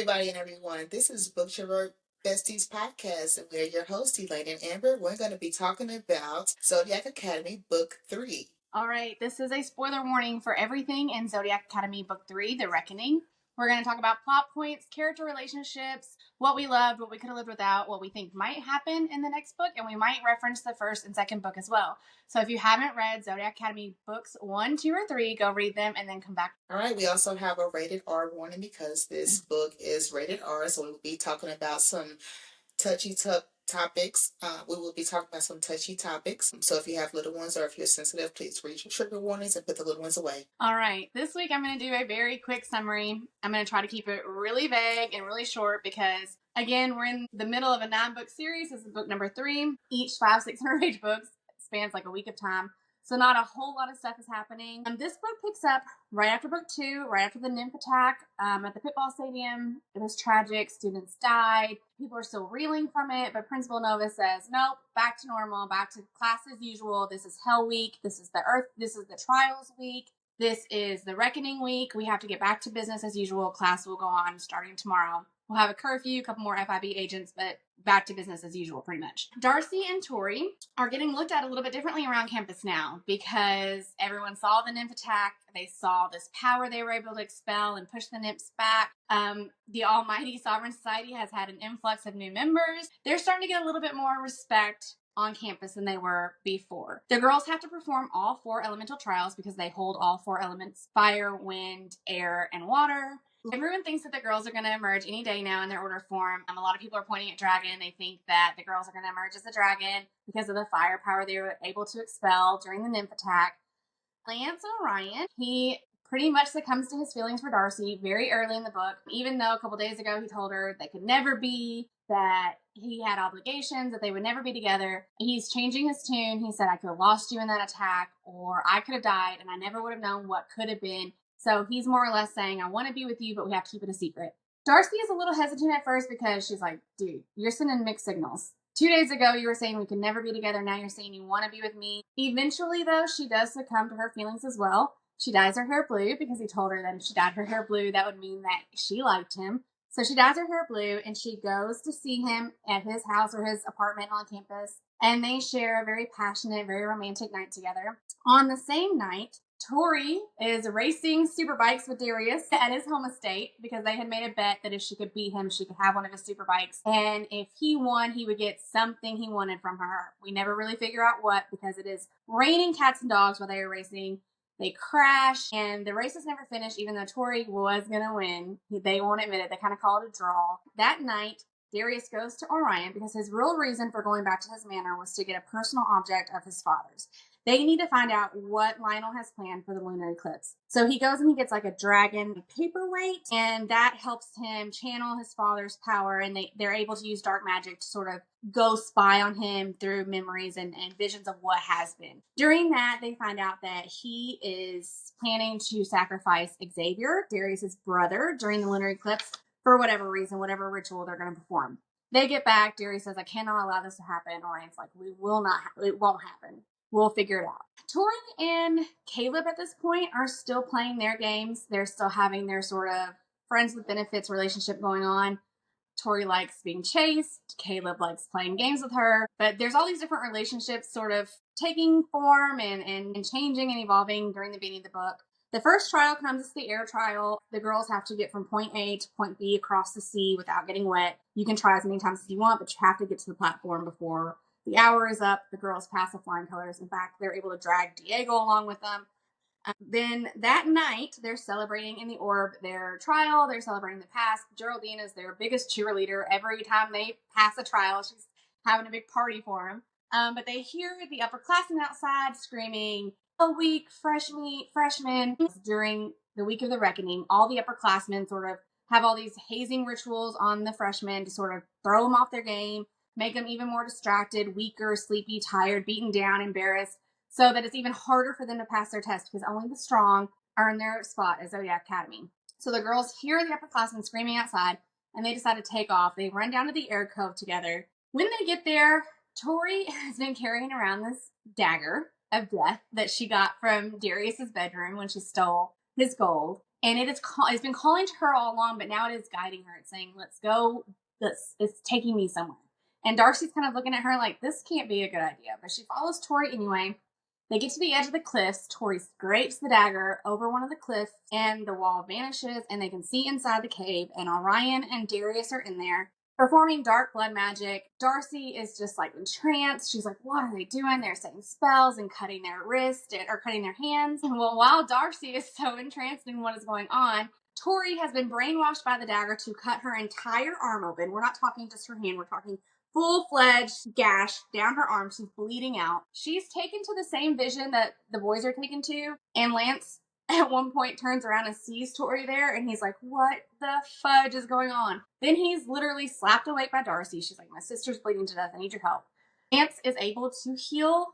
everybody and everyone. This is Booktovert Besties podcast, and we're your hosts, Elaine and Amber. We're going to be talking about Zodiac Academy Book 3. All right, this is a spoiler warning for everything in Zodiac Academy Book 3, The Reckoning. We're going to talk about plot points, character relationships, what we loved, what we could have lived without, what we think might happen in the next book, and we might reference the first and second book as well. So if you haven't read Zodiac Academy books 1, 2, or 3, go read them and then come back. All right, we also have a rated R warning because this book is rated R, so we'll be talking about some touchy topics. We will be talking about some touchy topics. So if you have little ones or if you're sensitive, please read your trigger warnings and put the little ones away. All right, this week I'm going to do a very quick summary. I'm going to try to keep it really vague and really short because, again, we're in the middle of a 9-book series. This is book number 3. Each 500-600-page books spans like a week of time. So not a whole lot of stuff is happening. This book picks up right after book 2, right after the nymph attack at the pitball stadium. It was tragic. Students died. People are still reeling from it, but Principal Nova says, nope, back to normal, back to class as usual. This is Hell Week. This is the Trials Week. This is the Reckoning Week. We have to get back to business as usual. Class will go on starting tomorrow. We'll have a curfew, a couple more FIB agents, but back to business as usual, pretty much. Darcy and Tori are getting looked at a little bit differently around campus now because everyone saw the nymph attack. They saw this power they were able to expel and push the nymphs back. The almighty Sovereign Society has had an influx of new members. They're starting to get a little bit more respect on campus than they were before. The girls have to perform all 4 elemental trials because they hold all 4 elements: fire, wind, air, and water. Everyone thinks that the girls are going to emerge any day now in their order form. A lot of people are pointing at dragon. They think that the girls are going to emerge as a dragon because of the firepower they were able to expel during the nymph attack. Lance Orion, he pretty much succumbs to his feelings for Darcy very early in the book, even though a couple days ago he told her they could never be, that he had obligations, that they would never be together. He's changing his tune. He said, I could have lost you in that attack, or I could have died, and I never would have known what could have been. So he's more or less saying, I want to be with you, but we have to keep it a secret. Darcy is a little hesitant at first because she's like, dude, you're sending mixed signals. 2 days ago, you were saying we could never be together. Now you're saying you want to be with me. Eventually, though, she does succumb to her feelings as well. She dyes her hair blue because he told her that if she dyed her hair blue, that would mean that she liked him. So she dyes her hair blue and she goes to see him at his house or his apartment on campus. And they share a very passionate, very romantic night together. On the same night, Tori is racing super bikes with Darius at his home estate because they had made a bet that if she could beat him, she could have one of his super bikes. And if he won, he would get something he wanted from her. We never really figure out what because it is raining cats and dogs while they are racing. They crash and the race is never finished even though Tori was going to win. They won't admit it. They kind of call it a draw. That night, Darius goes to Orion because his real reason for going back to his manor was to get a personal object of his father's. They need to find out what Lionel has planned for the lunar eclipse. So he goes and he gets like a dragon paperweight, and that helps him channel his father's power, and they're able to use dark magic to sort of go spy on him through memories and visions of what has been. During that, they find out that he is planning to sacrifice Xavier, Darius's brother, during the lunar eclipse for whatever reason, whatever ritual they're going to perform. They get back. Darius says, I cannot allow this to happen. Orion's like, it won't happen. We'll figure it out. Tori and Caleb at this point are still playing their games. They're still having their sort of friends with benefits relationship going on. Tori likes being chased. Caleb likes playing games with her. But there's all these different relationships sort of taking form and changing and evolving during the beginning of the book. The first trial comes as the air trial. The girls have to get from point A to point B across the sea without getting wet. You can try as many times as you want, but you have to get to the platform before the hour is up. The girls pass the flying colors. In fact, they're able to drag Diego along with them. Then that night, they're celebrating in the orb their trial. They're celebrating the past. Geraldine is their biggest cheerleader. Every time they pass a trial, she's having a big party for them. But they hear the upperclassmen outside screaming, "A week, fresh meat, freshmen." During the week of the reckoning, all the upperclassmen sort of have all these hazing rituals on the freshmen to sort of throw them off their game, make them even more distracted, weaker, sleepy, tired, beaten down, embarrassed, so that it's even harder for them to pass their test because only the strong earn their spot at Zodiac Academy. So the girls hear the upperclassmen screaming outside, and they decide to take off. They run down to the air cove together. When they get there, Tori has been carrying around this dagger of death that she got from Darius's bedroom when she stole his gold. And it's been calling to her all along, but now it is guiding her. It's saying, let's go. It's taking me somewhere. And Darcy's kind of looking at her like, this can't be a good idea. But she follows Tori anyway. They get to the edge of the cliffs. Tori scrapes the dagger over one of the cliffs, and the wall vanishes, and they can see inside the cave. And Orion and Darius are in there performing dark blood magic. Darcy is just like entranced. She's like, what are they doing? They're saying spells and cutting their wrists or cutting their hands. And well, while Darcy is so entranced in what is going on, Tori has been brainwashed by the dagger to cut her entire arm open. We're not talking just her hand. We're talking full-fledged gash down her arm. She's bleeding out. She's taken to the same vision that the boys are taken to. And Lance at one point turns around and sees Tori there, and he's like, what the fudge is going on? Then he's literally slapped awake by Darcy. She's like, my sister's bleeding to death. I need your help. Lance is able to heal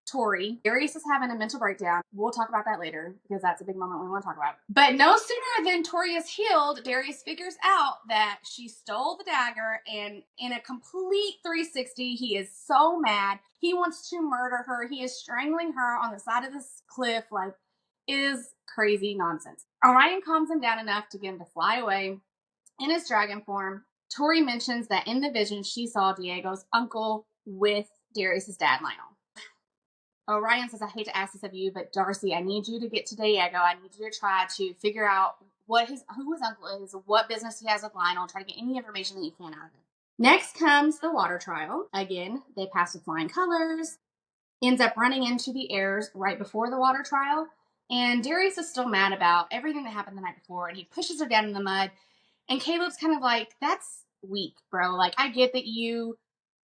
Tori. Darius is having a mental breakdown. We'll talk about that later because that's a big moment we want to talk about. But no sooner than Tori is healed, Darius figures out that she stole the dagger, and in a complete 360, he is so mad. He wants to murder her. He is strangling her on the side of this cliff. Like, it is crazy nonsense. Orion calms him down enough to get him to fly away in his dragon form. Tori mentions that in the vision she saw Diego's uncle with Darius's dad, Lionel. Orion says, I hate to ask this of you, but Darcy, I need you to get to Diego. I need you to try to figure out who his uncle is, what business he has with Lionel, try to get any information that you can out of him. Next comes the water trial. Again, they pass with flying colors. Ends up running into the heirs right before the water trial. And Darius is still mad about everything that happened the night before, and he pushes her down in the mud. And Caleb's kind of like, that's weak, bro. Like, I get that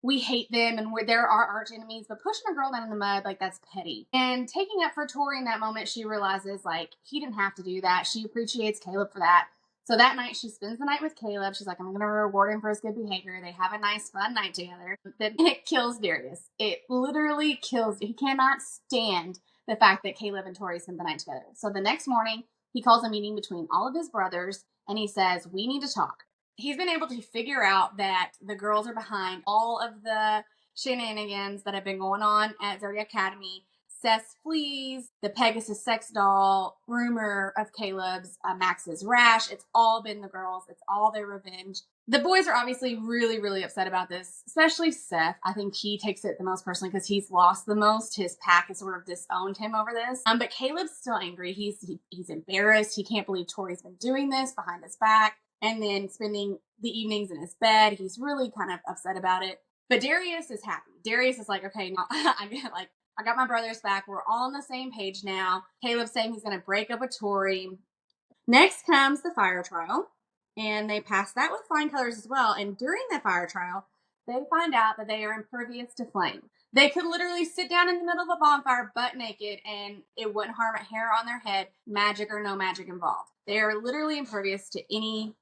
we hate them and they're our arch enemies, but pushing a girl down in the mud, like, that's petty. And taking up for Tori in that moment, she realizes, like, he didn't have to do that. She appreciates Caleb for that. So that night, she spends the night with Caleb. She's like, I'm going to reward him for his good behavior. They have a nice, fun night together. Then it kills Darius. It literally kills. He cannot stand the fact that Caleb and Tori spent the night together. So the next morning, he calls a meeting between all of his brothers, and he says, we need to talk. He's been able to figure out that the girls are behind all of the shenanigans that have been going on at Zodiac Academy. Seth's fleas, the Pegasus sex doll, rumor of Caleb's, Max's rash. It's all been the girls. It's all their revenge. The boys are obviously really, really upset about this, especially Seth. I think he takes it the most personally because he's lost the most. His pack has sort of disowned him over this. But Caleb's still angry. He's embarrassed. He can't believe Tori's been doing this behind his back and then spending the evenings in his bed. He's really kind of upset about it. But Darius is happy. Darius is like, okay, no, I got my brothers back. We're all on the same page now. Caleb's saying he's going to break up with Tori. Next comes the fire trial, and they pass that with flying colors as well. And during the fire trial, they find out that they are impervious to flame. They could literally sit down in the middle of a bonfire butt naked, and it wouldn't harm a hair on their head, magic or no magic involved. They are literally impervious to any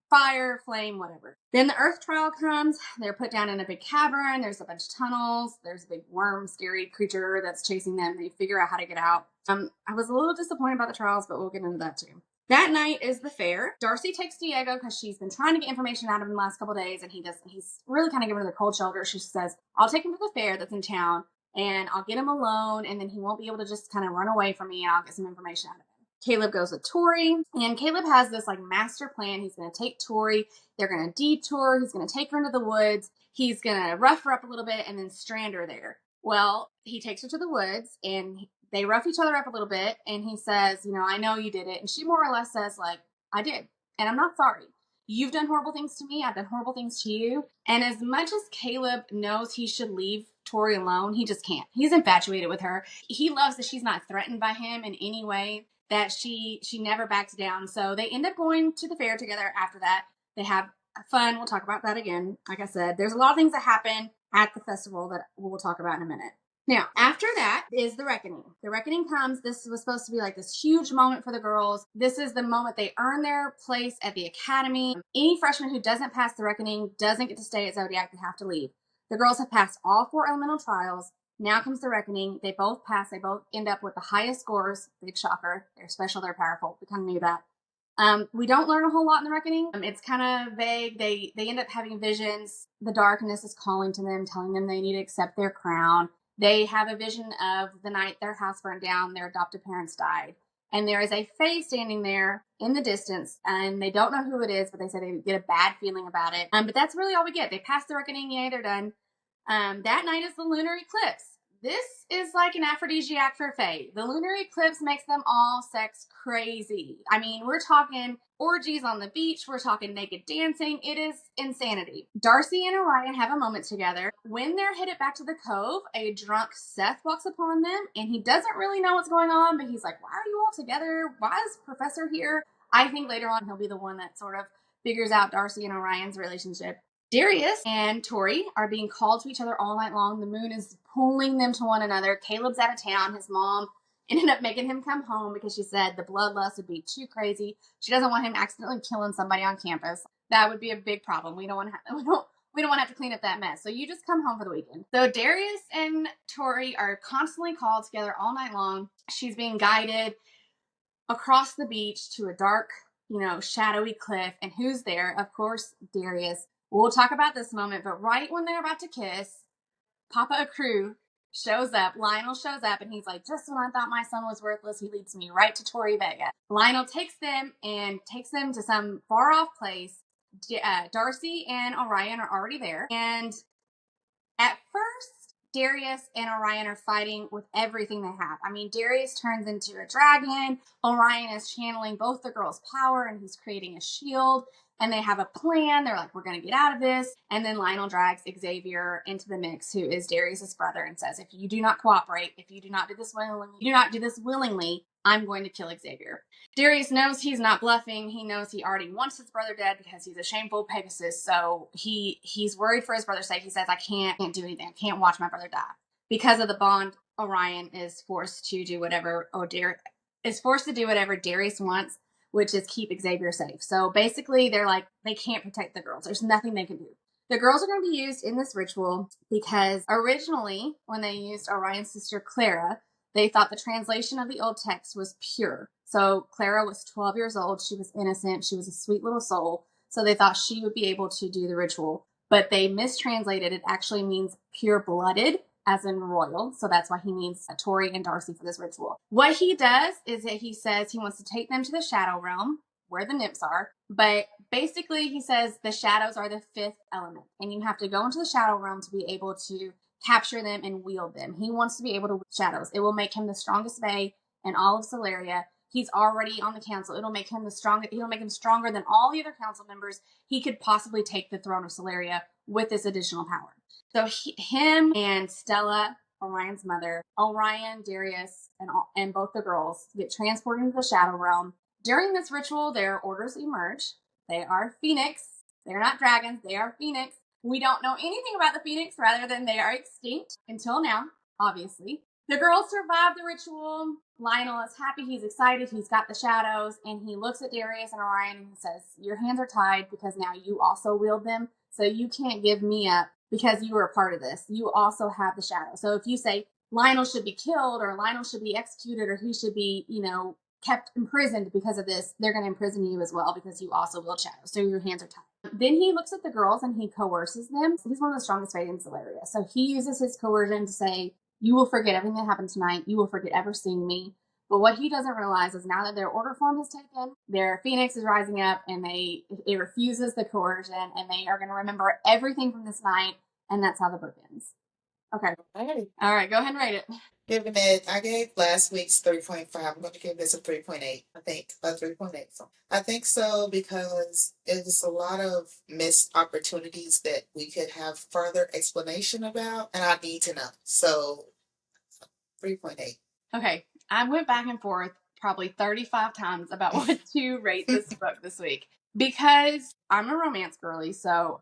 fire, flame, whatever. Then the earth trial comes. They're put down in a big cavern. There's a bunch of tunnels. There's a big worm, scary creature that's chasing them. They figure out how to get out. I was a little disappointed about the trials, but we'll get into that too. That night is the fair. Darcy takes Diego because she's been trying to get information out of him the last couple of days, and he's really kind of giving her the cold shoulder. She says, I'll take him to the fair that's in town, and I'll get him alone, and then he won't be able to just kind of run away from me, and I'll get some information out of him. Caleb goes with Tori, and Caleb has this like master plan. He's going to take Tori. They're going to detour. He's going to take her into the woods. He's going to rough her up a little bit and then strand her there. Well, he takes her to the woods, and they rough each other up a little bit, and he says, I know you did it. And she more or less says, like, I did, and I'm not sorry. You've done horrible things to me. I've done horrible things to you. And as much as Caleb knows he should leave Tori alone, he just can't. He's infatuated with her. He loves that she's not threatened by him in any way, that she never backs down. So they end up going to the fair together after that. They have fun. We'll talk about that again. Like I said, there's a lot of things that happen at the festival that we'll talk about in a minute. Now, after that is the reckoning. The reckoning comes. This was supposed to be like this huge moment for the girls. This is the moment they earn their place at the academy. Any freshman who doesn't pass the reckoning doesn't get to stay at Zodiac. They have to leave. The girls have passed all 4 elemental trials. Now comes the reckoning. They both pass. They both end up with the highest scores. Big shocker. They're special. They're powerful. We kind of knew that. We don't learn a whole lot in the reckoning. It's kind of vague. They end up having visions. The darkness is calling to them, telling them they need to accept their crown. They have a vision of the night their house burned down, their adopted parents died. And there is a fae standing there in the distance, and they don't know who it is, but they say they get a bad feeling about it. But that's really all we get. They pass the reckoning, yay, they're done. That night is the lunar eclipse. This is like an aphrodisiac for fae. The lunar eclipse makes them all sex crazy. I mean, we're talking orgies on the beach. We're talking naked dancing. It is insanity. Darcy and Orion have a moment together. When they're headed back to the cove, a drunk Seth walks upon them, and he doesn't really know what's going on, but he's like, why are you all together? Why is Professor here? I think later on he'll be the one that sort of figures out Darcy and Orion's relationship. Darius and Tori are being called to each other all night long. The moon is pulling them to one another. Caleb's out of town. His mom ended up making him come home because she said the bloodlust would be too crazy. She doesn't want him accidentally killing somebody on campus. That would be a big problem. We don't want to have to clean up that mess. So you just come home for the weekend. So Darius and Tori are constantly called together all night long. She's being guided across the beach to a dark, shadowy cliff. And who's there? Of course, Darius. We'll talk about this moment, but right when they're about to kiss, Papa Accru shows up. Lionel shows up, and he's like, just when I thought my son was worthless, he leads me right to Tori Vega. Lionel takes them to some far-off place. Darcy and Orion are already there, and at first, Darius and Orion are fighting with everything they have. I mean, Darius turns into a dragon. Orion is channeling both the girls' power, and he's creating a shield. And they have a plan. They're like, we're going to get out of this. And then Lionel drags Xavier into the mix, who is Darius's brother, and says, if you do not cooperate, if you do not do this willingly, I'm going to kill Xavier. Darius knows he's not bluffing. He knows he already wants his brother dead because he's a shameful Pegasus. So he's worried for his brother's sake. He says, I can't do anything. I can't watch my brother die. Because of the bond, Orion is forced to do whatever Darius wants, which is keep Xavier safe. So basically, they're like, they can't protect the girls. There's nothing they can do. The girls are going to be used in this ritual because originally, when they used Orion's sister Clara, they thought the translation of the old text was pure. So Clara was 12 years old. She was innocent. She was a sweet little soul. So they thought she would be able to do the ritual. But they mistranslated. It actually means pure-blooded, as in royal. So that's why he needs Tori and Darcy for this ritual. What he does is that he says he wants to take them to the shadow realm, where the nymphs are. But basically, he says the shadows are the fifth element. And you have to go into the shadow realm to be able to capture them and wield them. He wants to be able to wield shadows. It will make him the strongest fae in all of Solaria. He's already on the council. It'll make him It'll make him stronger than all the other council members. He could possibly take the throne of Solaria with this additional power. So him and Stella, Orion's mother, Orion, Darius, and both the girls get transported into the shadow realm. During this ritual, their orders emerge. They are Phoenix. They're not dragons. They are Phoenix. We don't know anything about the Phoenix rather than they are extinct until now, obviously. The girls survive the ritual. Lionel is happy. He's excited. He's got the shadows. And he looks at Darius and Orion and he says, your hands are tied because now you also wield them. So you can't give me up because you were a part of this. You also have the shadow. So if you say Lionel should be killed or Lionel should be executed or he should be, kept imprisoned because of this, they're going to imprison you as well because you also wield shadows. So your hands are tied. Then he looks at the girls and he coerces them. He's one of the strongest fae in Solaria. So he uses his coercion to say, you will forget everything that happened tonight. You will forget ever seeing me. But what he doesn't realize is now that their order form has taken, their Phoenix is rising up and it refuses the coercion and they are going to remember everything from this night. And that's how the book ends. Okay. All right. Go ahead and rate it. Giving it, I gave last week's 3.5. I'm going to give this a 3.8. I think a 3.8. I think so because it's a lot of missed opportunities that we could have further explanation about, and I need to know. So 3.8. Okay. I went back and forth probably 35 times about what to rate this book this week because I'm a romance girly. So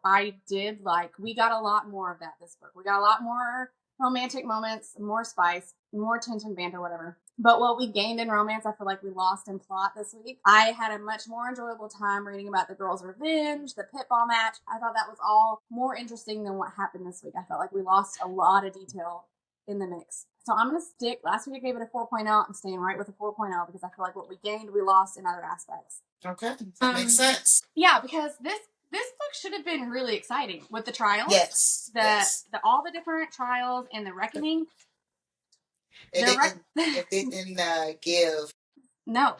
we got a lot more of that this book. We got a lot more romantic moments, more spice, more tension, banter, whatever. But what we gained in romance, I feel like we lost in plot this week. I had a much more enjoyable time reading about the girls' revenge, the pitball match. I thought that was all more interesting than what happened this week. I felt like we lost a lot of detail in the mix. So I'm going to stick. Last week I gave it a 4.0. I'm staying right with a 4.0 because I feel like what we gained, we lost in other aspects. Okay. That makes sense. Yeah, because this book should have been really exciting with the trials. Yes. All the different trials and the reckoning. It didn't give No.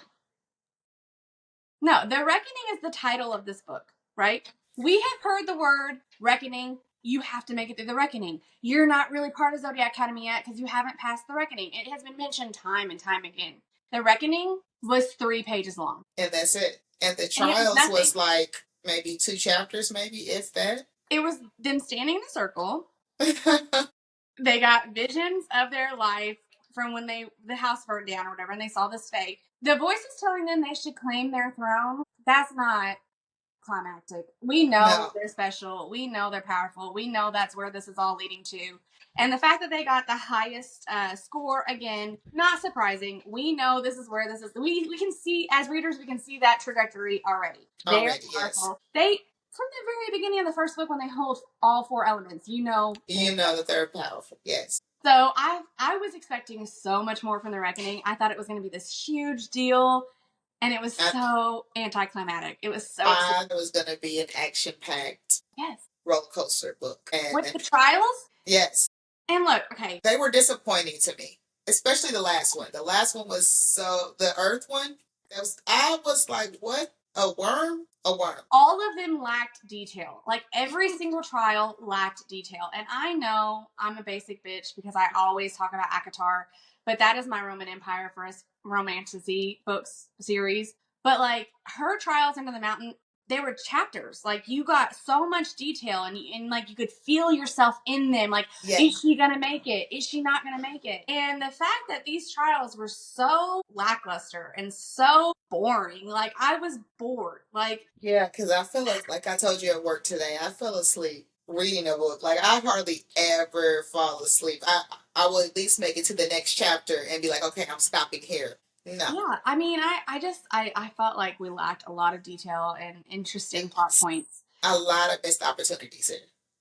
No, The Reckoning is the title of this book, right? We have heard the word reckoning. You have to make it through the reckoning. You're not really part of Zodiac Academy yet because you haven't passed the reckoning. It has been mentioned time and time again. The reckoning was 3 pages long. And that's it. And the And it was trials nothing. was like maybe 2 chapters, maybe, if that. It was them standing in a circle. They got visions of their life from when the house burned down or whatever, and they saw this fate. The voice is telling them they should claim their throne. That's not climactic. We know No. they're special. We know they're powerful. We know that's where this is all leading to. And the fact that they got the highest score, again, not surprising. We know this is where this is. We can see, as readers, we can see that trajectory already. They're powerful. Yes. They, from the very beginning of the first book, when they hold all 4 elements, you know that they're powerful. Yes. So I was expecting so much more from The Reckoning. I thought it was going to be this huge deal, and it was so anticlimactic. It was so. I thought it was going to be an action-packed, yes, roller coaster book. And with the trials. Yes. And look, okay, they were disappointing to me, especially the last one. The last one was the Earth one. I was like, what? A worm? A worm. All of them lacked detail. Like every single trial lacked detail. And I know I'm a basic bitch because I always talk about ACOTAR, but that is my Roman Empire for us romantasy books series. But like her trials under the mountain, they were chapters. Like you got so much detail and like you could feel yourself in them. Like, yes. Is she gonna make it? Is she not gonna make it? And the fact that these trials were so lackluster and so boring, like I was bored. Like, yeah, because I feel like I told you at work today, I fell asleep reading a book. Like I hardly ever fall asleep. I will at least make it to the next chapter and be like, okay, I'm stopping here. No. Yeah, I mean, I felt like we lacked a lot of detail and interesting plot points. A lot of missed opportunities here.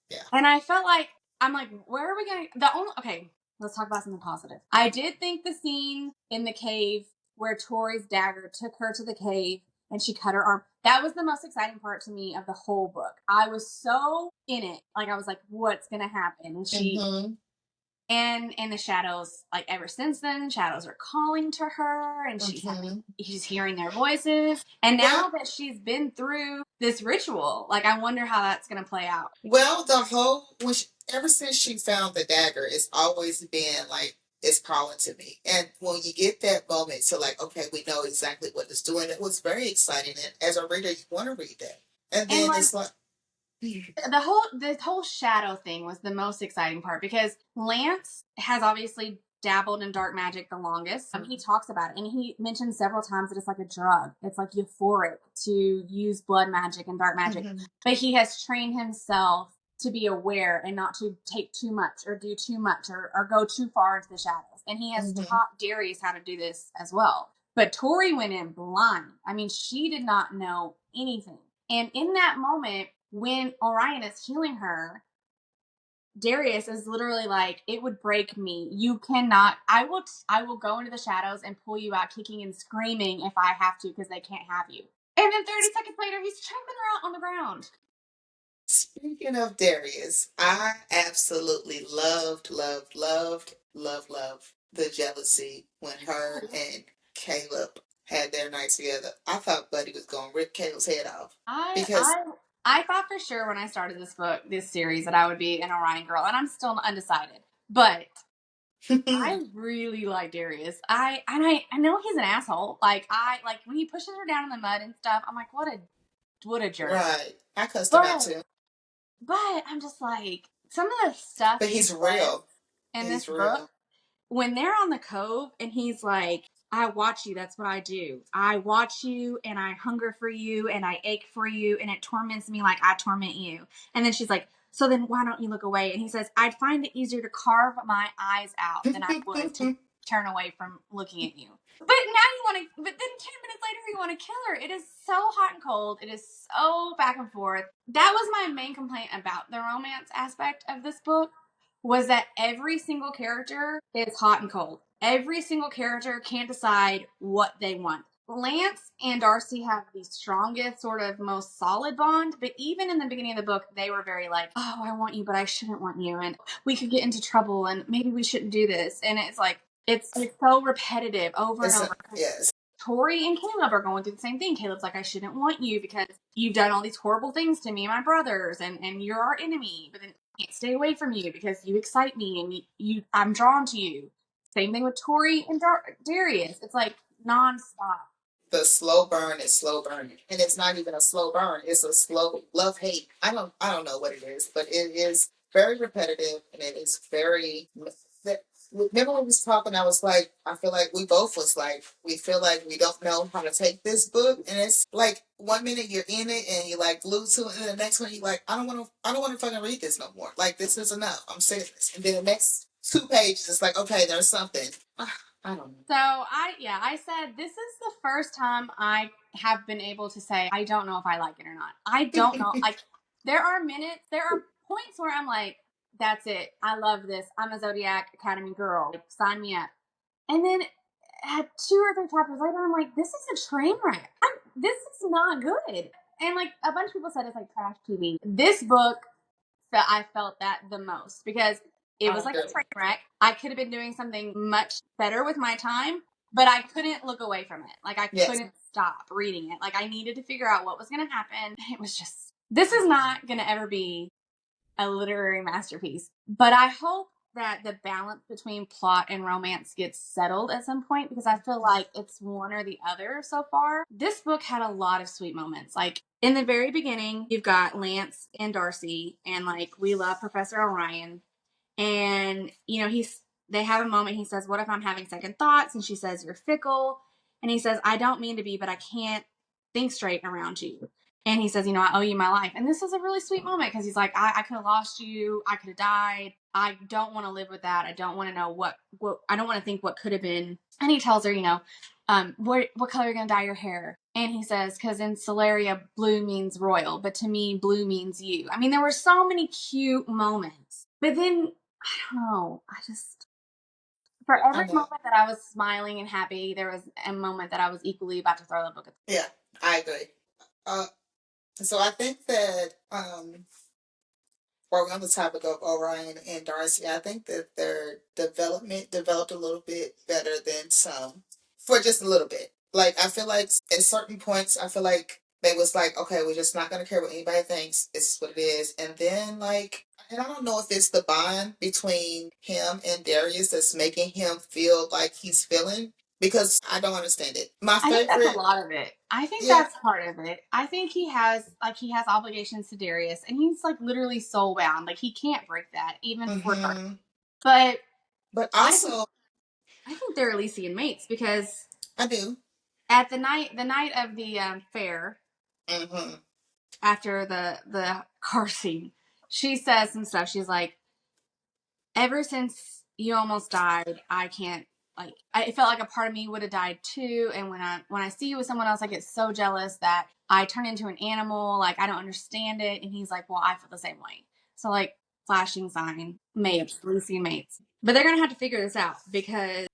Yeah. And I felt like, I'm like, where are we going to, okay, let's talk about something positive. I did think the scene in the cave where Tori's dagger took her to the cave and she cut her arm, that was the most exciting part to me of the whole book. I was so in it. Like, I was like, what's going to happen? And she, and in the shadows, like ever since then, shadows are calling to her and she's hearing their voices. And now that she's been through this ritual, like I wonder how that's going to play out. Well, ever since she found the dagger, it's always been like, it's calling to me. And when you get that moment to like, okay, we know exactly what it's doing, it was very exciting. And as a reader, you want to read that. And then it's like, the whole shadow thing was the most exciting part because Lance has obviously dabbled in dark magic the longest. He talks about it and he mentions several times that it's like a drug. It's like euphoric to use blood magic and dark magic. But he has trained himself to be aware and not to take too much or do too much or go too far into the shadows. And he has taught Darius how to do this as well. But Tori went in blind. I mean, she did not know anything. And in that moment, when Orion is healing her, Darius is literally like, it would break me. You cannot, I will go into the shadows and pull you out kicking and screaming if I have to because they can't have you. And then 30 seconds later, he's chopping her out on the ground. Speaking of Darius, I absolutely loved the jealousy when her and Caleb had their night together. I thought Buddy was going to rip Caleb's head off. I thought for sure when I started this series, that I would be an Orion girl, and I'm still undecided. But I really like Darius. I know he's an asshole. Like when he pushes her down in the mud and stuff, I'm like, what a jerk. Right. I cussed him out too. But I'm just like, some of the stuff. But he's real. In this book, when they're on the cove and he's like, I watch you, that's what I do. I watch you and I hunger for you and I ache for you and it torments me like I torment you. And then she's like, so then why don't you look away? And he says, I'd find it easier to carve my eyes out than I would to turn away from looking at you. But then 10 minutes later, you want to kill her. It is so hot and cold. It is so back and forth. That was my main complaint about the romance aspect of this book, was that every single character is hot and cold. Every single character can't decide what they want. Lance and Darcy have the strongest, sort of most solid bond, but even in the beginning of the book, they were very like, oh, I want you, but I shouldn't want you, and we could get into trouble, and maybe we shouldn't do this. And it's like, it's so repetitive over and over. Yes. Tori and Caleb are going through the same thing. Caleb's like, I shouldn't want you because you've done all these horrible things to me and my brothers, and you're our enemy. But then I can't stay away from you because you excite me and I'm drawn to you. Same thing with Tori and Darius. It's like nonstop. The slow burn is slow burn, and it's not even a slow burn. It's a slow love hate. I don't know what it is, but it is very repetitive, and it is very. Remember when we was talking? I was like, I feel like we both was like, we feel like we don't know how to take this book, and it's like one minute you're in it and you like glued to it, and the next one you like, I don't want to fucking read this no more. Like this is enough. I'm serious. And then the next 2 pages, it's like, okay, there's something. I don't know. So I said this is the first time I have been able to say I don't know if I like it or not. I don't know. Like there are points where I'm like, that's it. I love this. I'm a Zodiac Academy girl. Like, sign me up. And then at 2 or 3 chapters later, I'm like, this is a train wreck. This is not good. And like a bunch of people said it's like trash TV. This book, I felt that the most because it was like a train wreck. I could have been doing something much better with my time, but I couldn't look away from it. Like I couldn't stop reading it. Like I needed to figure out what was going to happen. It was just, this is not going to ever be a literary masterpiece, but I hope that the balance between plot and romance gets settled at some point because I feel like it's one or the other so far. This book had a lot of sweet moments. Like in the very beginning, you've got Lance and Darcy, and like we love Professor Orion, and you know they have a moment. He says, "What if I'm having second thoughts?" And she says, "You're fickle." And he says, "I don't mean to be, but I can't think straight around you." And he says, I owe you my life. And this is a really sweet moment because he's like, I could have lost you. I could have died. I don't want to live with that. I don't want to know what I don't want to think what could have been. And he tells her, what color are you going to dye your hair? And he says, because in Solaria, blue means royal, but to me, blue means you. I mean, there were so many cute moments. But then, I don't know, for every moment that I was smiling and happy, there was a moment that I was equally about to throw the book at the Yeah, I agree. So I think that while we're on the topic of Orion and Darcy, I think that their development developed a little bit better than some, for just a little bit. Like I feel like at certain points, I feel like they was like, okay, we're just not gonna care what anybody thinks. It's what it is. And then like, and I don't know if it's the bond between him and Darius that's making him feel like he's feeling, because I don't understand it. My I think that's a favorite, lot of it. I think yeah, that's part of it. I think he has obligations to Darius, and he's like literally soul bound. Like he can't break that, even for her. mm-hmm. But But I think also, they're Elysian mates because I do. at the night of the fair, Mm-hmm. after the car scene, she says some stuff. She's like, ever since you almost died, I can't it felt like a part of me would have died too. And when I see you with someone else, I get so jealous that I turn into an animal. Like I don't understand it. And he's like, well, I feel the same way. So like flashing sign, mates, Lucy mates. But they're gonna have to figure this out because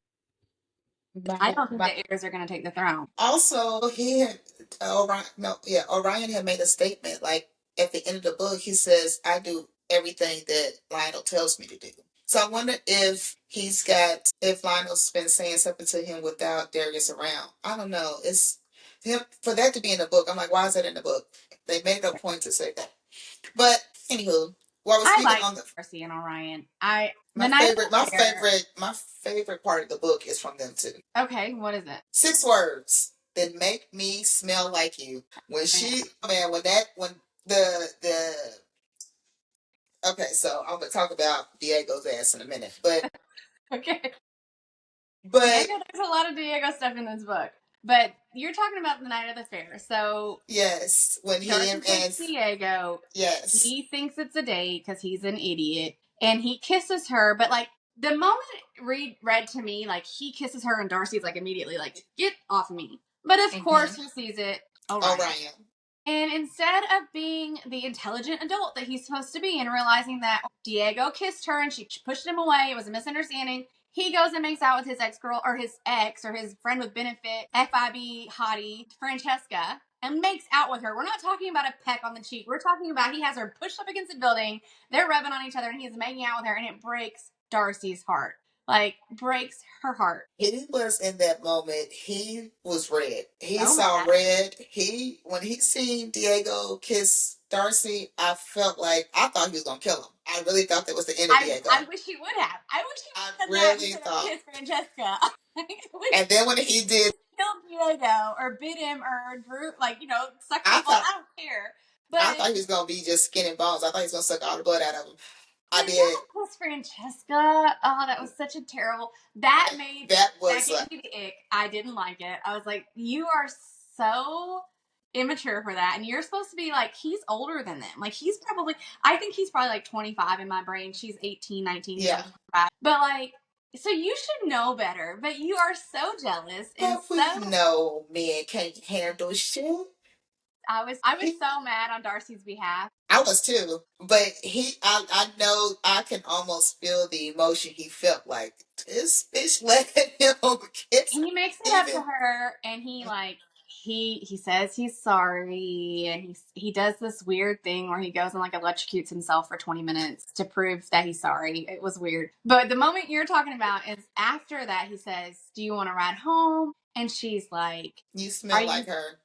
I don't think the heirs are gonna take the throne. Also, he had Orion. No, yeah, Orion had made a statement. Like at the end of the book, he says, "I do everything that Lionel tells me to do." So I wonder if Lionel's been saying something to him without Darius around. I don't know. It's him for that to be in the book. I'm like, why is that in the book? They made a point to say that. But anywho, while we're I speaking like on the Darcy and Orion. my favorite part of the book is from them too. Okay, what is it? 6 words that make me smell like you. When she, man, when the okay, so I'm gonna talk about Diego's ass in a minute, Okay. but Diego, there's a lot of Diego stuff in this book. But you're talking about the night of the fair. So yes, when Darcy him takes and Diego. yes, He thinks it's a date because he's an idiot. And he kisses her. But like the moment read to me, like he kisses her and Darcy's like immediately like, get off me. But of course he sees it. Orion. Orion. And instead of being the intelligent adult that he's supposed to be and realizing that Diego kissed her and she pushed him away, it was a misunderstanding, he goes and makes out with his ex-girl or his ex or his friend with benefit, FIB hottie, Francesca, and makes out with her. We're not talking about a peck on the cheek. We're talking about he has her pushed up against the building. They're rubbing on each other and he's making out with her and it breaks Darcy's heart. like breaks her heart. He was in that moment. He was red. He So saw mad. red. When he seen Diego kiss Darcy, I felt like I thought he was gonna kill him. I really thought that was the end of I Diego. wish he would have. I wish he I would have done that really instead of thought. kiss Francesca. I wish And then when he did, killed Diego or bit him or drew, like, suck I some blood. thought I don't care. I But thought he was gonna be just skin and bones. I thought he was gonna suck all the blood out of him. I but did. yeah, plus Francesca. Oh, that was such a terrible. That made That that was gave me the ick. I didn't like it. I was like, you are so immature for that, and you're supposed to be like, he's older than them. Like he's probably, I think he's probably like 25 in my brain. She's 18, 19. He's yeah. like 25. But like, so you should know better. But you are so jealous and But so. we know men can't handle shit. I was so mad on Darcy's behalf. I was too, but I know I can almost feel the emotion he felt. Like this bitch let him kiss her. He makes it up to Even her, and he says he's sorry, and he does this weird thing where he goes and like electrocutes himself for 20 minutes to prove that he's sorry. It was weird. But the moment you're talking about is after that he says, "Do you want to ride home?" And she's like, you "Are smell you like her.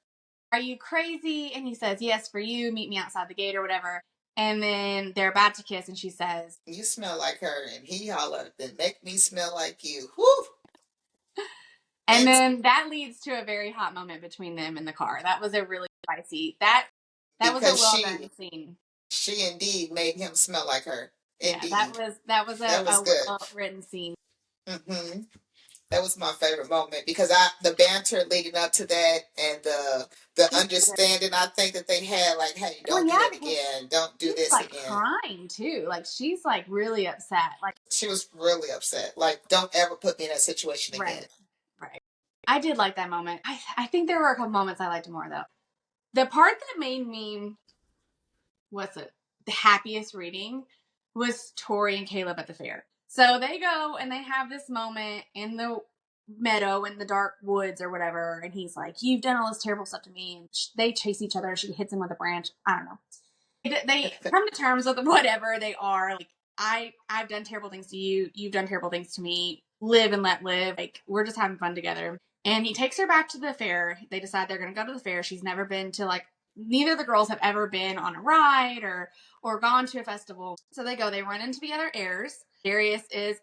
are you crazy?" And he says, "Yes, for you. Meet me outside the gate or whatever." And then they're about to kiss, and she says, You smell like her, and he hollered, "Then make me smell like you." Whoo! and And then that leads to a very hot moment between them in the car. That was a really spicy. That was a because well done scene. she indeed made him smell like her. Yeah, Indeed, that was that was a good. well written scene. Hmm. That was my favorite moment because I the banter leading up to that and the understanding I think that they had, like, hey, Well, don't do yeah, that because again, don't do she's this like again. crying too. Like she's like really upset. Like She was really upset. Like, don't ever put me in that situation again. right, right. I did like that moment. I think there were a couple moments I liked more though. The part that made me what's it the happiest reading was Tori and Caleb at the fair. So they go and they have this moment in the meadow in the dark woods or whatever, and he's like, "You've done all this terrible stuff to me," and they chase each other. She hits him with a branch. I don't know. They come to terms with whatever they are. Like I've done terrible things to you. You've done terrible things to me. Live and let live. Like we're just having fun together. And he takes her back to the fair. They decide they're going to go to the fair. She's never been to like neither of the girls have ever been on a ride or gone to a festival. So they go. They run into the other heirs. Darius is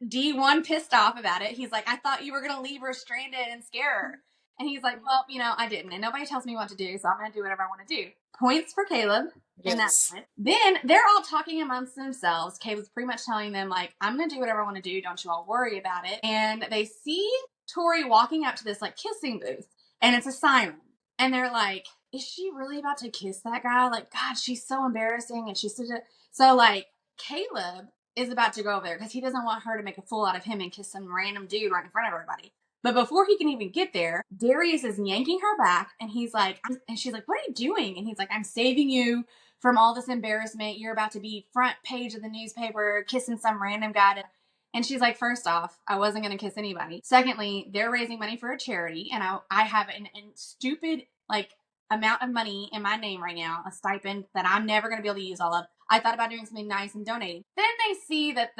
D1 pissed off about it. He's like, "I thought you were going to leave her stranded and scare her." And he's like, "Well, I didn't. And nobody tells me what to do, so I'm going to do whatever I want to do." Points for Caleb in that Yes. moment. Then they're all talking amongst themselves. Caleb's pretty much telling them, like, "I'm going to do whatever I want to do. Don't you all worry about it." And they see Tori walking up to this, like, kissing booth. And it's a siren. And they're like, "Is she really about to kiss that guy? Like, God, she's so embarrassing. And she's such a..." So, like, Caleb is about to go over there because he doesn't want her to make a fool out of him and kiss some random dude right in front of everybody. But before he can even get there, Darius is yanking her back, and he's like, and she's like, "What are you doing?" And he's like, "I'm saving you from all this embarrassment. You're about to be front page of the newspaper kissing some random guy." And she's like, "First off, I wasn't going to kiss anybody. Secondly, they're raising money for a charity, and I have an stupid, like, amount of money in my name right now, a stipend that I'm never going to be able to use all of. I thought about doing something nice and donating." Then they see that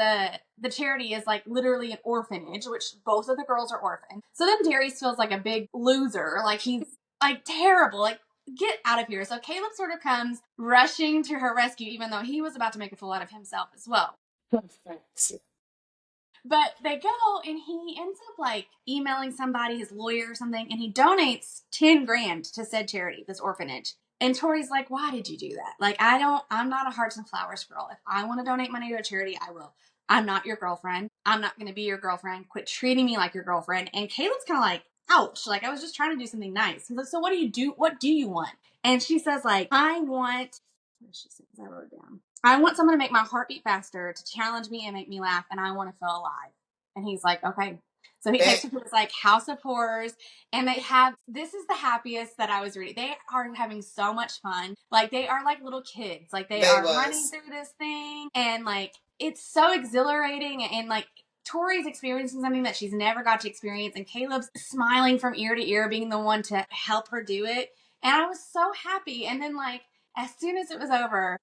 the charity is like literally an orphanage, which both of the girls are orphaned. So then Darius feels like a big loser, like he's like terrible, like get out of here. So Caleb sort of comes rushing to her rescue, even though he was about to make a fool out of himself as well. Perfect. But they go and he ends up like emailing somebody, his lawyer or something, and he donates 10 grand to said charity, this orphanage. And Tori's like, "Why did you do that? Like, I'm not a hearts and flowers girl. If I want to donate money to a charity, I will. I'm not your girlfriend. I'm not going to be your girlfriend. Quit treating me like your girlfriend." And Caleb's kind of like, ouch. Like, I was just trying to do something nice. He's like, "So what do you do? What do you want?" And she says, like, "I want," what she says, I wrote it down. "I want someone to make my heart beat faster, to challenge me and make me laugh, and I want to feel alive." And he's like, "Okay." So he takes That her to this like house of horrors, and they have this is the happiest that I was reading. They are having so much fun. Like they are like little kids. Like they they are running was. through this thing, and like it's so exhilarating, and like Tori's experiencing something that she's never got to experience, and Caleb's smiling from ear to ear, being the one to help her do it. And I was so happy. And then like as soon as it was over,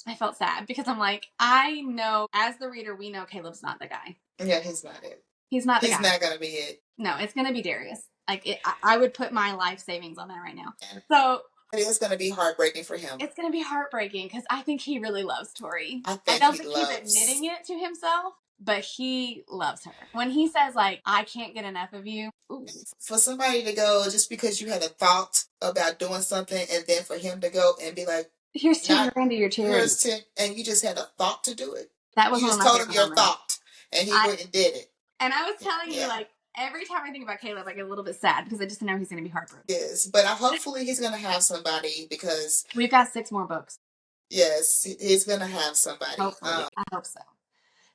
I felt sad because I'm like, I know as the reader, we know Caleb's not the guy. Yeah, he's not it. He's not the He's guy. not gonna be it. No, it's gonna be Darius. Like I would put my life savings on that right now. So it is gonna be heartbreaking for him. It's gonna be heartbreaking because I think he really loves Tori. I don't think he's admitting it to himself, but he loves her. When he says like, "I can't get enough of you," ooh. For somebody to go just because you had a thought about doing something, and then for him to go and be like, "Here's $10,000 to your charity," here's 10, and you just had a thought to do it. That was you one just of my told him favorite your moments. thought, and he went and did it. And I was telling you, like, every time I think about Caleb, I get a little bit sad because I just know he's going to be heartbroken. Yes, but hopefully he's going to have somebody because we've got 6 more books. Yes, he's going to have somebody. Hopefully, I hope so.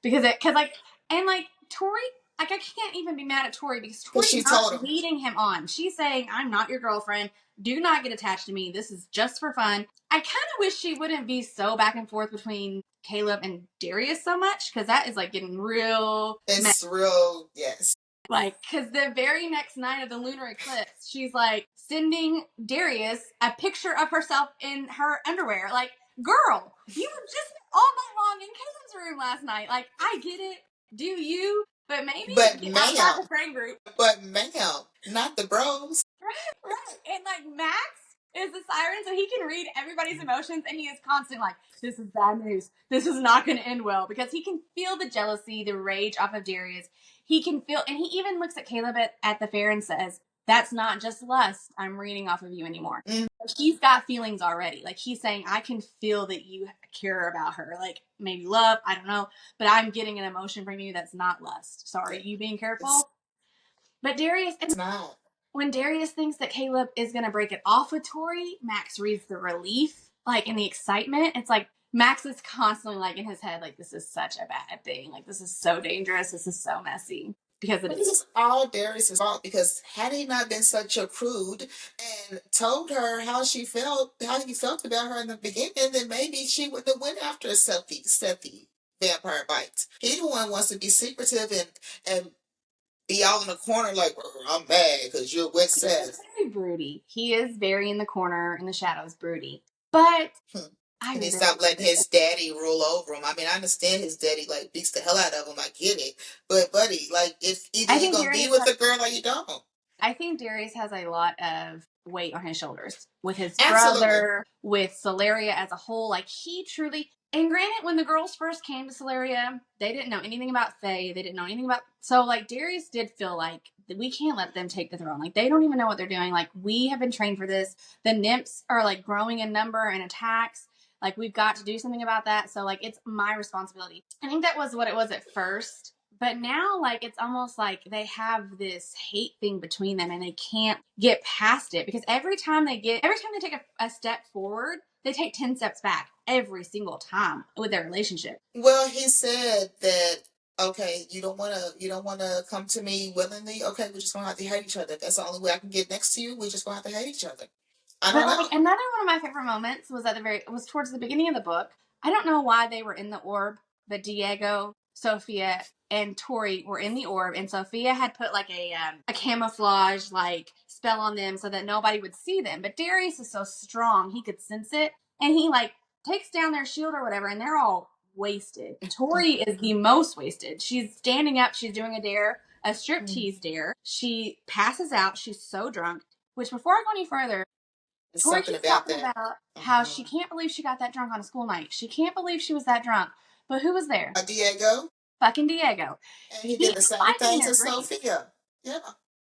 Because Tori, like I can't even be mad at Tori because Tori's not leading him on. She's saying, "I'm not your girlfriend. Do not get attached to me. This is just for fun." I kind of wish she wouldn't be so back and forth between Caleb and Darius so much because that is like getting real. It's real, yes. Like, because the very next night of the lunar eclipse, she's like sending Darius a picture of herself in her underwear. Like, girl, you were just all night long in Caleb's room last night. Like, I get it. Do you? But maybe get outside the friend group. But ma'am, not the bros. Right. And like Max is the siren, so he can read everybody's emotions, and he is constant like, "This is bad news. This is not going to end well," because he can feel the jealousy, the rage off of Darius. He can feel, and he even looks at Caleb at the fair and says, "That's not just lust I'm reading off of you anymore." He's got feelings already. Like he's saying, "I can feel that you care about her. Like maybe love, I don't know, but I'm getting an emotion from you that's not lust. So are you being careful?" But Darius, it's not. When Darius thinks that Caleb is going to break it off with Tori, Max reads the relief, like in the excitement. It's like Max is constantly like in his head, like, this is such a bad thing. Like, this is so dangerous. This is so messy. Because this is all Darius' fault, because had he not been such a prude and told her how he felt about her in the beginning, then maybe she wouldn't have went after Sethi vampire bites. He the one wants to be secretive and be out in the corner like, "I'm mad because you're with Seth." Very broody. He is very in the corner, in the shadows, broody. But and he stopped letting his daddy rule over him. I mean, I understand his daddy like beats the hell out of him. I get it, but buddy, like, if either you're gonna be with a girl or you don't. I think Darius has a lot of weight on his shoulders with his brother, with Celeria as a whole. Like he truly. And granted, when the girls first came to Celeria, they didn't know anything about Faye. They didn't know anything about. So like Darius did feel like we can't let them take the throne. Like they don't even know what they're doing. Like we have been trained for this. The nymphs are like growing in number and attacks. Like we've got to do something about that. So like it's my responsibility. I think that was what it was at first. But now, like, it's almost like they have this hate thing between them and they can't get past it because every time they take a step forward, they take 10 steps back every single time with their relationship. Well, he said that, okay, you don't want to come to me willingly. Okay, we're just going to have to hate each other. If that's the only way I can get next to you, we're just going to have to hate each other. I don't know. Like, another one of my favorite moments was towards the beginning of the book. I don't know why they were in the orb, but Diego, Sophia, and Tori were in the orb, and Sophia had put like a camouflage like spell on them so that nobody would see them. But Darius is so strong, he could sense it, and he like takes down their shield or whatever, and they're all wasted. Tori is the most wasted. She's standing up, she's doing a striptease dare. She passes out, she's so drunk, which before I go any further, Tori keeps talking about how she can't believe she got that drunk on a school night. She can't believe she was that drunk. But who was there? Diego. Fucking Diego. And he did the same thing to Sophia. Yeah.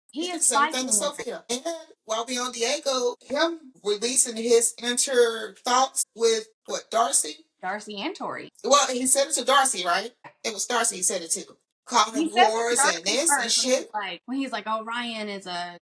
He did the same thing to Sophia. And while we on Diego, him releasing his inner thoughts with Darcy? Darcy and Tori. Well, he said it to Darcy, right? It was Darcy he said it to. Calling him whores and this and shit. When he's like, "Oh, Ryan is a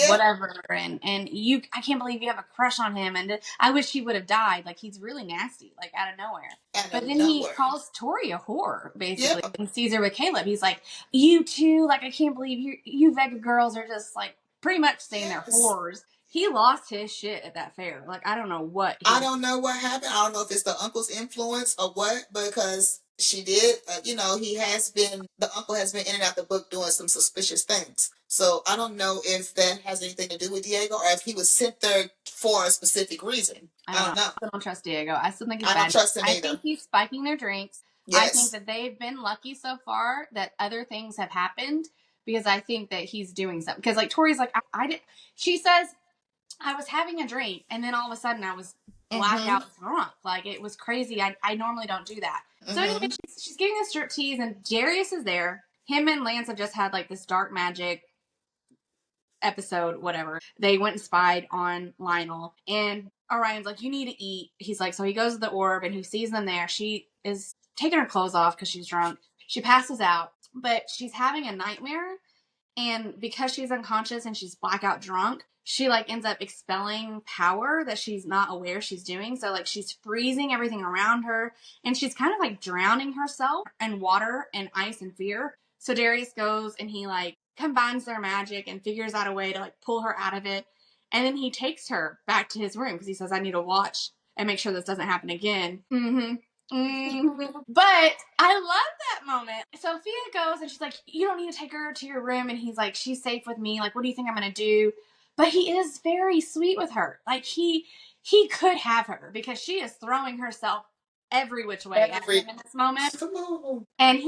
whatever," and I can't believe you have a crush on him, and I wish he would have died. Like he's really nasty, like out of nowhere. But then he calls Tori a whore, basically. Yeah. And sees her with Caleb. He's like, "You two, like I can't believe you Vega girls are just like pretty much saying they're whores." He lost his shit at that fair. Like I don't know what. I don't know what happened. I don't know if it's the uncle's influence or what, because she did, the uncle has been in and out the book doing some suspicious things. So I don't know if that has anything to do with Diego or if he was sent there for a specific reason. I don't know. I don't trust Diego. I still think he's bad. I don't trust him either. I think he's spiking their drinks. I think that they've been lucky so far that other things have happened because I think that he's doing something. Because like Tori's like, I did. She says I was having a drink and then all of a sudden I was blackout drunk. Like it was crazy. I normally don't do that. So anyway, she's giving a strip tease and Darius is there. Him and Lance have just had like this dark magic episode, whatever. They went and spied on Lionel and Orion's like, you need to eat. He's like, so he goes to the orb and he sees them there. She is taking her clothes off because she's drunk. She passes out, but she's having a nightmare. And because she's unconscious and she's blackout drunk, she like ends up expelling power that she's not aware she's doing. So like she's freezing everything around her and she's kind of like drowning herself in water and ice and fear. So Darius goes and he like combines their magic and figures out a way to like pull her out of it. And then he takes her back to his room because he says, I need to watch and make sure this doesn't happen again. But I love that moment. Sophia goes and she's like, you don't need to take her to your room. And he's like, she's safe with me. Like, what do you think I'm going to do? But he is very sweet with her. Like he could have her because she is throwing herself every which way at him in this moment. And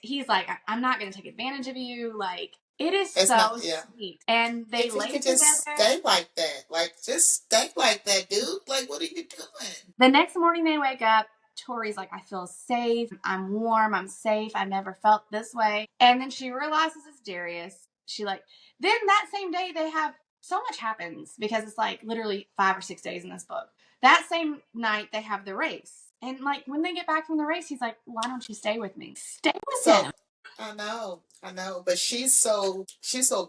he's like, I'm not going to take advantage of you. Like, it is it's so not, sweet. And they lay together. Just stay like that. Like, just stay like that, dude. Like, what are you doing? The next morning they wake up. Tori's like, I feel safe. I'm warm. I'm safe. I've never felt this way. And then she realizes it's Darius. She like, then that same day they have so much happens because it's like literally 5 or 6 days in this book. That same night they have the race. And like when they get back from the race, he's like, why don't you stay with me? Stay with him. I know, but she's so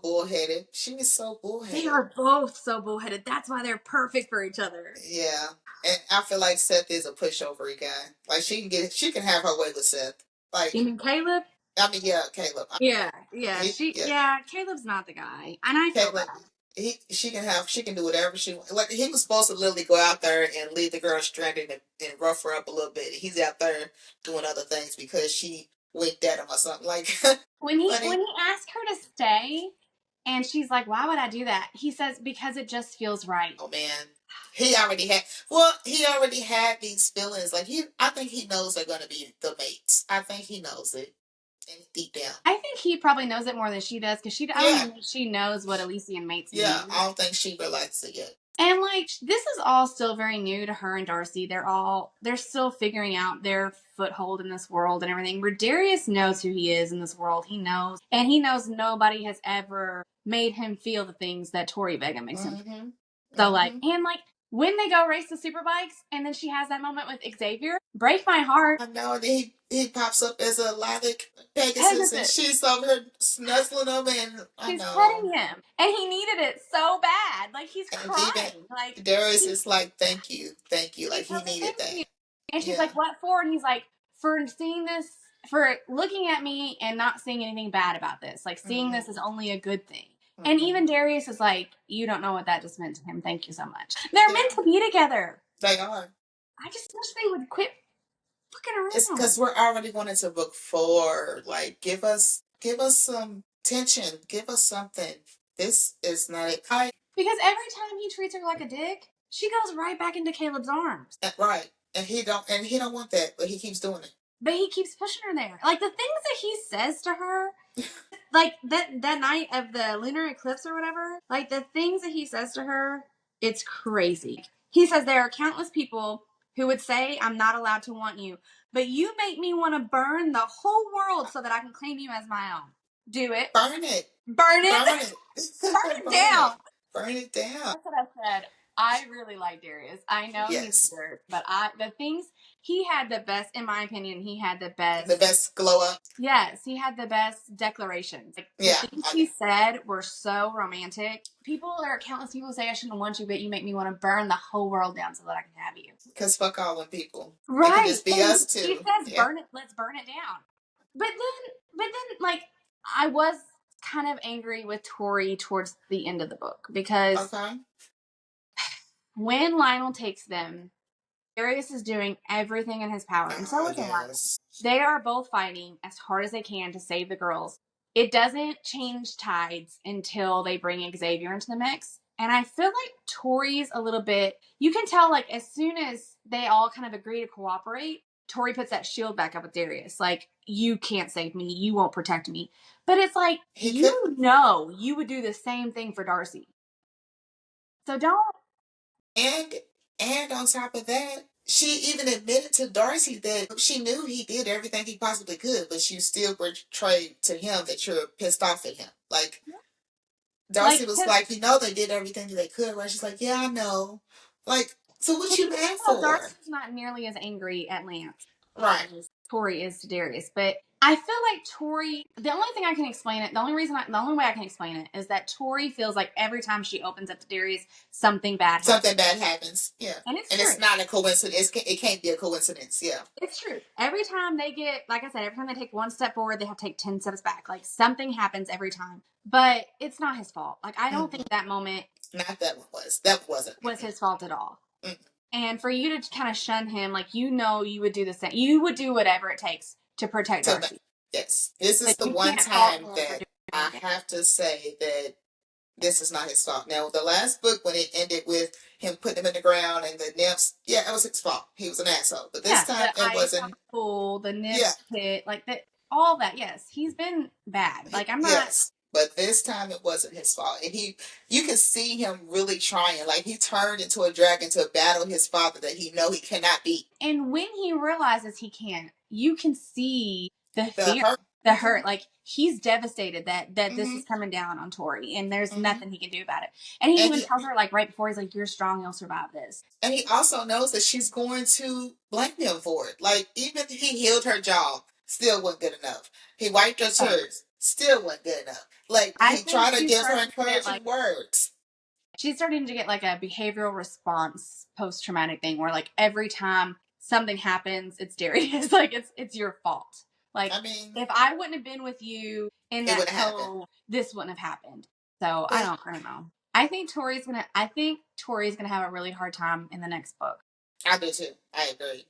bullheaded. She is so bullheaded. They are both so bullheaded. That's why they're perfect for each other. Yeah, and I feel like Seth is a pushover guy. Like she can have her way with Seth. Like you mean Caleb? I mean, yeah, Caleb. Yeah. Caleb's not the guy, and I feel bad. She can do whatever she wants. Like he was supposed to literally go out there and leave the girl stranded and rough her up a little bit. He's out there doing other things because she winked at him or something like. When he asked her to stay, and she's like, "Why would I do that?" He says, "Because it just feels right." Oh man, he already had these feelings. Like I think he knows they're gonna be the mates. I think he knows it. Deep down, I think he probably knows it more than she does because I don't think she knows what Elysian mates mean. Yeah, I don't think she realizes it yet. And like this is all still very new to her and Darcy. They're still figuring out their foothold in this world and everything. Where Darius knows who he is in this world. He knows nobody has ever made him feel the things that Tori Vega makes him feel. So like when they go race the superbikes and then she has that moment with Xavier, break my heart. I know, and he pops up as a lilac Pegasus and she's over here snuzzling him and she's petting him. And he needed it so bad. Like he's crying. Like Darius is like, thank you. Like he needed that. And she's like, what for? And he's like, for seeing this, for looking at me and not seeing anything bad about this. Like seeing this is only a good thing. And even Darius is like, you don't know what that just meant to him. Thank you so much. They're meant to be together. They are. I just wish they would quit fucking around. It's because we're already going into book 4. Like, give us some tension. Give us something. This is not it. Because every time he treats her like a dick, she goes right back into Caleb's arms. Right. And he don't want that, but he keeps doing it. But he keeps pushing her there. Like the things that he says to her. Like that night of the lunar eclipse or whatever, like the things that he says to her, it's crazy. He says there are countless people who would say I'm not allowed to want you, but you make me want to burn the whole world so that I can claim you as my own. Do it. Burn it. Burn it. Burn it. Burn it down. Burn it down. That's what I said. I really like Darius. I know he's a jerk, but the things he had the best, in my opinion, he had the best glow up. Yes, he had the best declarations. Like, the things he said were so romantic. There are countless people who say I shouldn't want you, but you make me want to burn the whole world down so that I can have you. Because fuck all them people. Right. It can just be us too. He says, burn it, let's burn it down. But then, like, I was kind of angry with Tori towards the end of the book because when Lionel takes them, Darius is doing everything in his power, and so is Lionel. They are both fighting as hard as they can to save the girls. It doesn't change tides until they bring Xavier into the mix. And I feel like Tori's a little bit, you can tell, like, as soon as they all kind of agree to cooperate, Tori puts that shield back up with Darius. Like, you can't save me. You won't protect me. But it's like, you would do the same thing for Darcy. So don't. And on top of that, she even admitted to Darcy that she knew he did everything he possibly could, but she still portrayed to him that you're pissed off at him. Like, Darcy was like, they did everything they could, right? She's like, yeah, I know. Like, so what you mad for? Darcy's not nearly as angry at Lance, right? As Tori is to Darius, but I feel like Tori. The only thing I can explain it, the only way I can explain it is that Tori feels like every time she opens up to Darius, something bad happens. Yeah, and it's It's not a coincidence. It can't be a coincidence. Yeah, it's true. Every time they get, like I said, every time they take one step forward, they have to take 10 steps back. Like, something happens every time, but it's not his fault. Like, I don't think that moment. Not that one was. Was his fault at all. And for you to kind of shun him, like, you would do the same. You would do whatever it takes to protect Darcy. Yes. This is the one time that I have to say that this is not his fault. Now, the last book, when it ended with him putting him in the ground and the nymphs, it was his fault. He was an asshole. But this time, it wasn't. The nymphs pit, like that, all that. Yes, he's been bad. Like, I'm not. Yes. But this time it wasn't his fault. And you can see him really trying. Like, he turned into a dragon to battle his father that he cannot beat. And when he realizes he can't, you can see the fear, the hurt. Like, he's devastated that this is coming down on Tori, and there's nothing he can do about it. And he even tells her, like, right before, he's like, you're strong, you'll survive this. And he also knows that she's going to blame him for it. Like, even if he healed her jaw, still wasn't good enough. He wiped her tears, still wasn't good enough. Like, he tried to give her encouraging words. She's starting to get, like, a behavioral response post-traumatic thing where, like, every time something happens, it's Darius. Like, it's your fault. Like, I mean, if I wouldn't have been with you in that hole, this wouldn't have happened. So I don't know. I think Tori's gonna have a really hard time in the next book. I do too. I agree.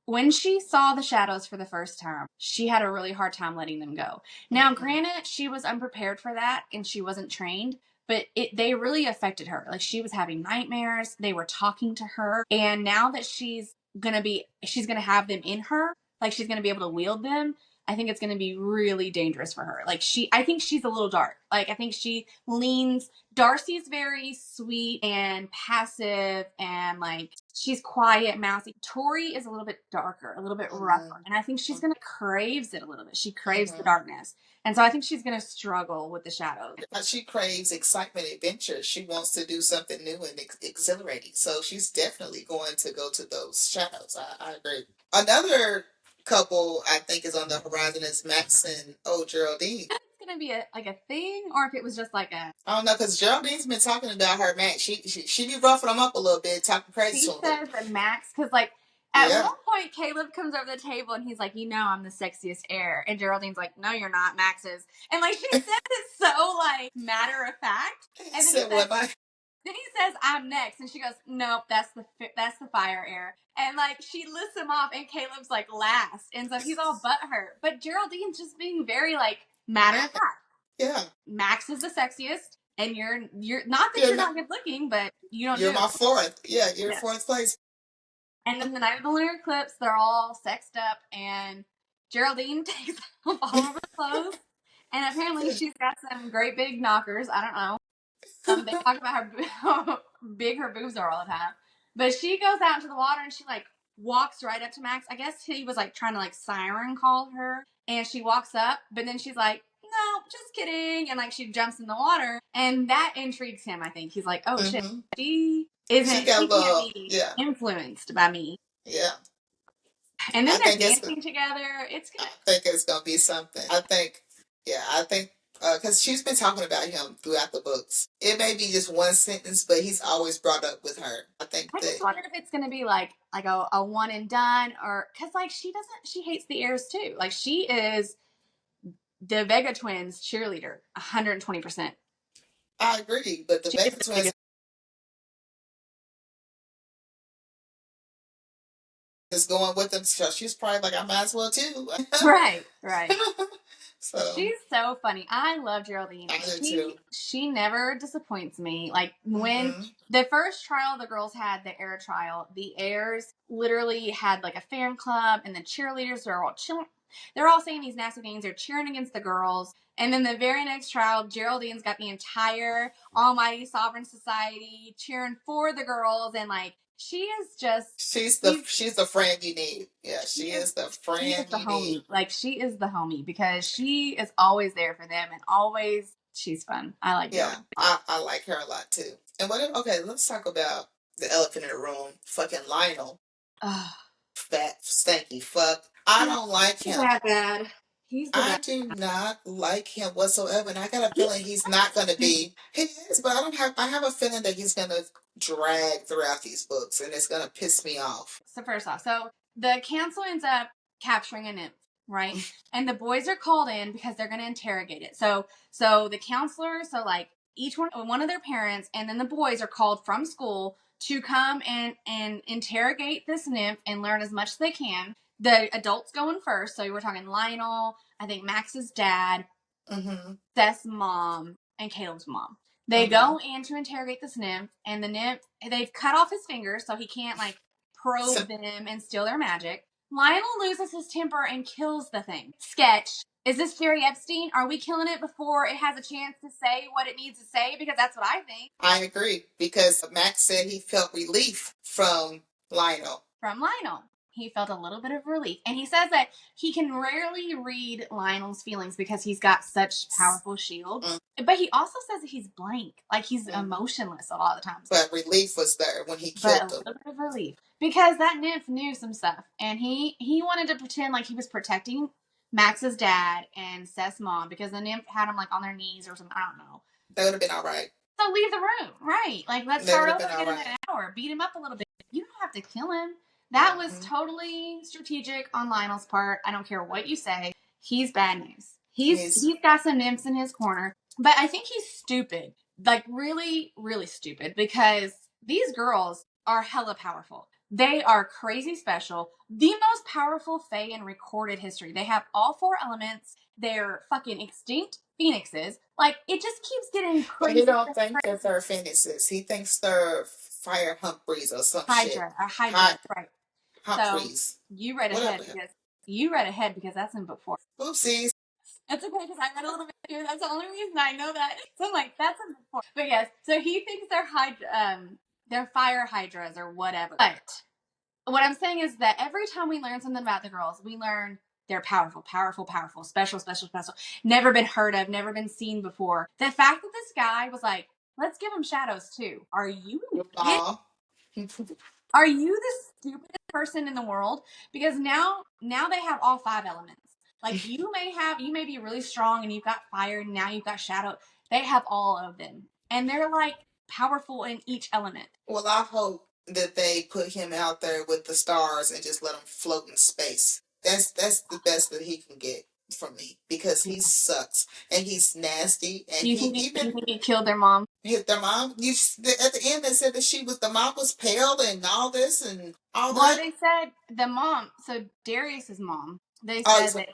When she saw the shadows for the first time, she had a really hard time letting them go. Now, granted, she was unprepared for that and she wasn't trained, but they really affected her. Like, she was having nightmares. They were talking to her. And now that she's going to have them in her, like, she's going to be able to wield them, I think it's going to be really dangerous for her. Like, I think she's a little dark. Like, I think she leans. Darcy's very sweet and passive and, like, she's quiet, mousy. Tori is a little bit darker, a little bit rougher. And I think she's going to craves it a little bit. She craves the darkness. And so I think she's going to struggle with the shadows. She craves excitement, adventure. She wants to do something new and exhilarating. So she's definitely going to go to those shadows. I agree. Another couple I think is on the horizon is Max and Geraldine. It's gonna be a thing, or if it was just like a. I don't know, because Geraldine's been talking about her Max. She be roughing him up a little bit, talking crazy to him. He says that Max, because, like, at one point Caleb comes over the table and he's like, I'm the sexiest heir, and Geraldine's like, no, you're not, Max is, and, like, she says it so, like, matter of fact, and then he says, I'm next. And she goes, nope, that's the fire heir. And, like, she lists him off, and Caleb's, like, last. And so he's all butthurt. But Geraldine's just being very, like, matter of fact. Yeah. Max is the sexiest, and you're not that you're not good looking, but you don't. You're my fourth. Yeah, you're fourth place. And then the night of the lunar eclipse, they're all sexed up, and Geraldine takes off all of her clothes, and apparently she's got some great big knockers. I don't know. They talk about how big her boobs are all the time. But she goes out into the water and she, like, walks right up to Max. I guess he was, like, trying to, like, siren call her. And she walks up, but then she's like, no, just kidding. And, like, she jumps in the water. And that intrigues him, I think. He's like, oh, shit. She can't be influenced by me. Yeah. And then they're dancing together. I think it's going to be something. I think because she's been talking about him throughout the books. It may be just one sentence, but he's always brought up with her. I just wonder if it's going to be like a one and done, or because, like, she hates the heirs too. Like, she is the Vega twins cheerleader, 120%. I agree, but the Vega twins is going with them, so she's probably like, I might as well too. Right. So she's so funny. I love Geraldine. I do too. She never disappoints me. Like when Mm-hmm. the first trial the girls had, the air trial, the airs literally had like a fan club, and the cheerleaders are all chilling. They're all saying these nasty things. They're cheering against the girls. And then the very next trial, Geraldine's got the entire Almighty Sovereign Society cheering for the girls, and like she is just she's the friend you need. Yeah, she is the she is friend the you need. homie. Like she is the homie because she is always there for them and always she's fun. I like Yeah, Geraldine. I like her a lot too. And what? Okay, let's talk about the elephant in the room. Fucking Lionel, Ugh. fat stanky fuck. I don't like He's him. that bad. He's the I bad. do not like him whatsoever, and I got a He's feeling he's not going to be. He is, but I don't have. I have a feeling that he's going to drag throughout these books, and it's going to piss me off. So first off, so the council ends up capturing a nymph, right? And the boys are called in because they're going to interrogate it. So the counselors, so like each one of their parents, and then the boys are called from school to come and interrogate this nymph and learn as much as they can. The adults going first, so we're talking Lionel, I think Max's dad, Seth's mom, and Caleb's mom. They go in to interrogate this nymph, and the nymph, they've cut off his fingers so he can't like probe them and steal their magic. Lionel loses his temper and kills the thing. Sketch. Is this Jerry Epstein? Are we killing it before it has a chance to say what it needs to say? Because that's what I think. I agree because Max said he felt relief from Lionel. He felt a little bit of relief. And he says that he can rarely read Lionel's feelings because he's got such powerful shield. But he also says that he's blank. Like he's emotionless a lot of the time. But relief was there when he killed him. A little bit of relief. Because that nymph knew some stuff. And he wanted to pretend like he was protecting Max's dad and Seth's mom because the nymph had him like on their knees or something. I don't know. That would have been all right. So leave the room. Right. Like let's start over again in an hour. Beat him up a little bit. You don't have to kill him. That was totally strategic on Lionel's part. I don't care what you say. He's bad news. He's got some nymphs in his corner. But I think he's stupid. Like really, really stupid. Because these girls are hella powerful. They are crazy special. The most powerful fae in recorded history. They have all four elements. They're fucking extinct phoenixes. Like, it just keeps getting crazy. But he don't think that they're phoenixes. He thinks they're fire humphreys or some shit. Hydra, right. Humphreys. So, you read ahead because that's in book 4. Oopsies. That's okay because I read a little bit too. That's the only reason I know that. So I'm like, that's in book 4. But yes, so he thinks they're fire hydras or whatever. But what I'm saying is that every time we learn something about the girls, we learn they're powerful, special, never been heard of, never been seen before. The fact that this guy was like, let's give them shadows too. Are you Are you the stupidest person in the world? Because now they have all 5 elements. Like you may be really strong and you've got fire and now you've got shadow. They have all of them. And they're like powerful in each element. Well, I hope that they put him out there with the stars and just let him float in space. That's the best that he can get from me because he sucks and he's nasty. And you think he killed their mom? Their mom. At the end, they said that the mom was pale and all this and all that. Well, they said the mom. So Darius's mom. They said